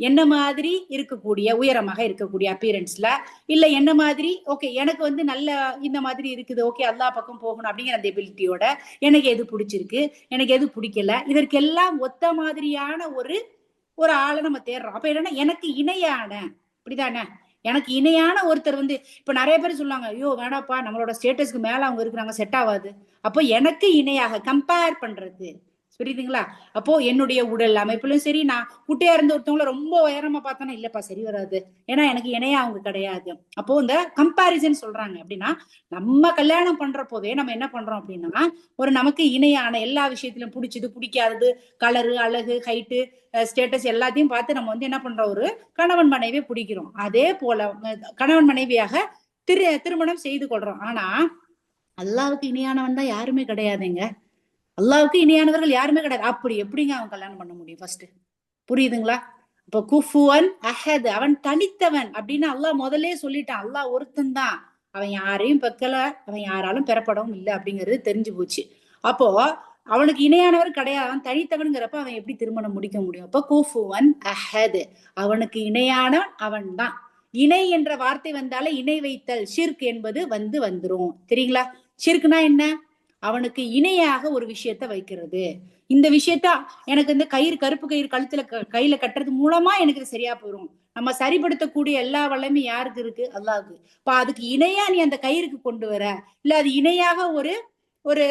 என்ன மாதிரி இருக்கக்கூடிய உயரமாக இருக்கக்கூடிய அப்பியரன்ஸ்ல, இல்ல என்ன மாதிரி ஓகே எனக்கு வந்து நல்ல இந்த மாதிரி இருக்குது, ஓகே அல்லாஹ் பக்கம் போகணும் அப்படிங்கிற அந்த எபிலிட்டியோட எனக்கு எது பிடிச்சிருக்கு, எனக்கு எது பிடிக்கல, இதற்கெல்லாம் ஒத்த மாதிரியான ஒரு ஆளை நம்ம தேடுறோம். அப்ப என்னன்னா எனக்கு இணையான, இப்படிதானே, எனக்கு இணையான ஒருத்தர் வந்து இப்ப நிறைய பேர் சொல்லுவாங்க, ஐயோ வேணாப்பா நம்மளோட ஸ்டேட்டஸ்க்கு மேல அவங்க இருக்கிறாங்க, செட் ஆகாது. அப்போ எனக்கு இணையாக கம்பேர் பண்றது, புரியுதுங்களா? அப்போ என்னுடைய உடல் அமைப்பிலும் சரி, நான் குட்டையா இருந்த ஒருத்தவங்கள ரொம்ப உயரமா பார்த்தோன்னா இல்லப்பா சரி வராது, ஏன்னா எனக்கு இணையா அவங்க கிடையாது. அப்போ இந்த கம்பாரிசன் சொல்றாங்க. அப்படின்னா நம்ம கல்யாணம் பண்றப்போவே நம்ம என்ன பண்றோம் அப்படின்னா, ஒரு நமக்கு இணையான எல்லா விஷயத்திலும் பிடிச்சது பிடிக்காதது, கலரு, அழகு, ஹைட்டு, ஸ்டேட்டஸ் எல்லாத்தையும் பார்த்து நம்ம வந்து என்ன பண்றோம், ஒரு கணவன் மனைவியை பிடிக்கிறோம். அதே போல கணவன் மனைவியாக திருமணம் செய்து கொள்றோம். ஆனா அல்லாவுக்கு இணையானவன் தான் யாருமே கிடையாதுங்க. அல்லாவுக்கு இணையானவர்கள் யாருமே கிடையாது. அப்படி எப்படிங்க அவன் கல்யாணம் பண்ண முடியும்? ஃபர்ஸ்ட் புரியுதுங்களா? இப்ப குஃபுவன் அஹத், அவன் தனித்தவன் அப்படின்னு அல்லாஹ் முதல்ல சொல்லிட்டான். அல்லாஹ் ஒருத்தன் தான், அவன் யாரையும் பெக்கல, அவன் யாராலும் பெறப்படவும் இல்லை அப்படிங்கிறது தெரிஞ்சு போச்சு. அப்போ அவனுக்கு இணையானவர் கிடையாது, அவன் தனித்தவன்கிறப்ப அவன் எப்படி திருமணம் முடிக்க முடியும்? அப்ப குஃபுவன் அஹத், அவனுக்கு இணையானவன் அவன் தான். இணை என்ற வார்த்தை வந்தாலே இணை வைத்தல், ஷிர்க் என்பது வந்துரும். தெரியுங்களா? ஷிர்க்னா என்ன? அவனுக்கு இணையாக ஒரு விஷயத்த வைக்கிறது. இந்த விஷயத்த எனக்கு இந்த கருப்பு கயிறு கழுத்துல கையில கட்டுறது மூலமா எனக்கு சரியா போயிடும். நம்ம சரிப்படுத்தக்கூடிய எல்லா வல்லமையும் யாருக்கு இருக்கு? அல்லாஹ்வுக்கு. இப்ப அதுக்கு இணையா நீ அந்த கயிறுக்கு கொண்டு வர, இல்ல அது இணையாக ஒரு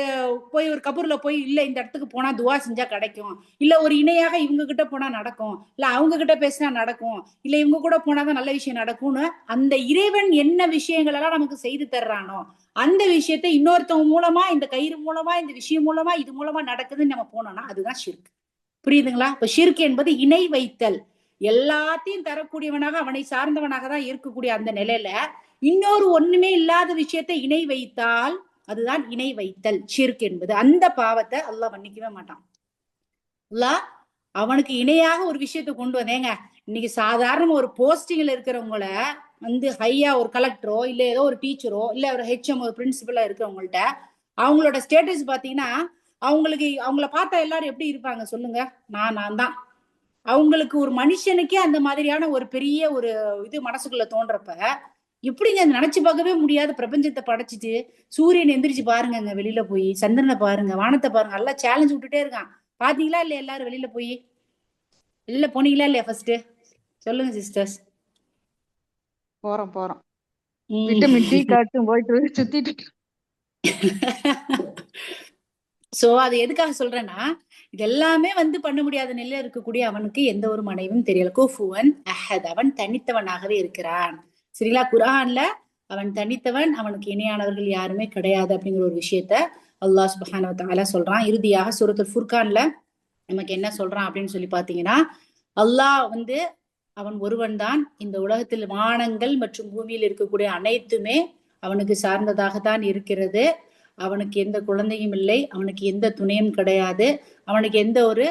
போய் ஒரு கபூர்ல போய் இல்ல இந்த இடத்துக்கு போனா துவா செஞ்சா கிடைக்கும், இல்ல ஒரு இணையாக இவங்க கிட்ட போனா நடக்கும், இல்ல அவங்க கிட்ட பேசினா நடக்கும், இல்ல இவங்க கூட போனாதான் நல்ல விஷயம் நடக்கும்னு அந்த இறைவன் என்ன விஷயங்கள் எல்லாம் நமக்கு செய்து தர்றானோ அந்த விஷயத்தை இன்னொருத்தவங்க மூலமா, இந்த கயிறு மூலமா, இந்த விஷயம் மூலமா, இது மூலமா நடக்குதுன்னு நம்ம போனோம்னா அதுதான் ஷிர்க். புரியுதுங்களா? இப்ப ஷிர்க் என்பது இணை வைத்தல். எல்லாத்தையும் தரக்கூடியவனாக அவனை சார்ந்தவனாக தான் இருக்கக்கூடிய அந்த நிலையில இன்னொரு ஒண்ணுமே இல்லாத விஷயத்தை இணை வைத்தால் அதுதான் இணை வைத்தல் ஷிர்க் என்பது. அந்த பாவத்தை அல்லாஹ் மன்னிக்கவே மாட்டான். அல்லாஹ் அவனுக்கு இணையாக ஒரு விஷயத்தை கொண்டு வந்தேங்க. இன்னைக்கு சாதாரண ஒரு போஸ்டிங்ல இருக்கிறவங்கள வந்து ஹையா ஒரு கலெக்டரோ இல்ல ஏதோ ஒரு டீச்சரோ இல்ல ஒரு ஹெச்எம் ஒரு பிரின்சிபலா இருக்கிறவங்கள்ட்ட அவங்களோட ஸ்டேட்டஸ் பாத்தீங்கன்னா அவங்கள பார்த்தா எல்லாரும் எப்படி இருப்பாங்க சொல்லுங்க? நான் தான். அவங்களுக்கு ஒரு மனுஷனுக்கே அந்த மாதிரியான ஒரு பெரிய ஒரு இது மனசுக்குள்ள தோன்றப்ப எப்படிங்க நினைச்சு பார்க்கவே முடியாத பிரபஞ்சத்தை படைச்சிட்டு சூரியன் எந்திரிச்சு பாருங்க வெளியில போய், சந்திரனை பாருங்க, வானத்தை பாருங்க, எல்லாம் சேலஞ்ச் விட்டுட்டே இருக்கான். பாத்தீங்களா இல்லையா? எல்லாரும் வெளியில போய் வெளியில போனீங்களா இல்லையா? ஃபர்ஸ்ட் சொல்லுங்க சிஸ்டர்ஸ். போறோம் விட்டமின் டி காட்டும் போயிட்டு சுத்திட்டு. சோ அது எதுக்காக சொல்றேன்னா இது எல்லாமே வந்து பண்ண முடியாத நிலையில இருக்கக்கூடிய அவனுக்கு எந்த ஒரு மனைவியும் தெரியல. குஃபுவன் அஹத், அவன் தனித்தவனாகவே இருக்கிறான். சரிங்களா? குர்ஆன்ல அவன் தனித்தவன், அவனுக்கு இணையானவர்கள் யாருமே கிடையாது அப்படிங்கிற ஒரு விஷயத்த அல்லாஹ் சுப்ஹானஹு வ தஆலா சொல்றான். இறுதியாக சூரத்துல் ஃபுர்கான்ல நமக்கு என்ன சொல்றான் அப்படின்னு சொல்லி பாத்தீங்கன்னா, அல்லாஹ் வந்து அவன் ஒருவன் தான். இந்த உலகத்தில் வானங்கள் மற்றும் பூமியில் இருக்கக்கூடிய அனைத்துமே அவனுக்கு சார்ந்ததாகத்தான் இருக்கிறது. அவனுக்கு எந்த குழந்தையும் இல்லை, அவனுக்கு எந்த துணையும் கிடையாது, அவனுக்கு எந்த ஒரு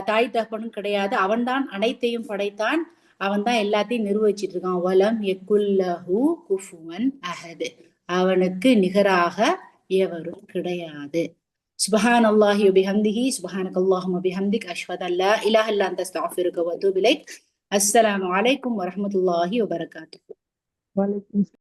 தாய் தகப்பனும் கிடையாது. அவன் தான் அனைத்தையும் படைத்தான், அவன் தான் எல்லாத்தையும் நிர்வகிச்சிட்டு இருக்கான். வலம் யகுல்லஹு குஃபுவன் அஹத், அவனுக்கு நிகராக எவரும் கிடையாது. சுப்ஹான் அல்லாஹி வபிஹம்திஹி சுப்ஹானக அல்லாஹும்ம பிஹம்திக் அஷ்ஹது அல்லா இலாஹ இல்லா அன்த அஸ்தக்ஃபிருக வ அத்தூபு இலைக். அஸ்ஸலாமு அலைக்கும் வரஹ்மத்துல்லாஹி வபரகாத்துஹு. வலைக்கும்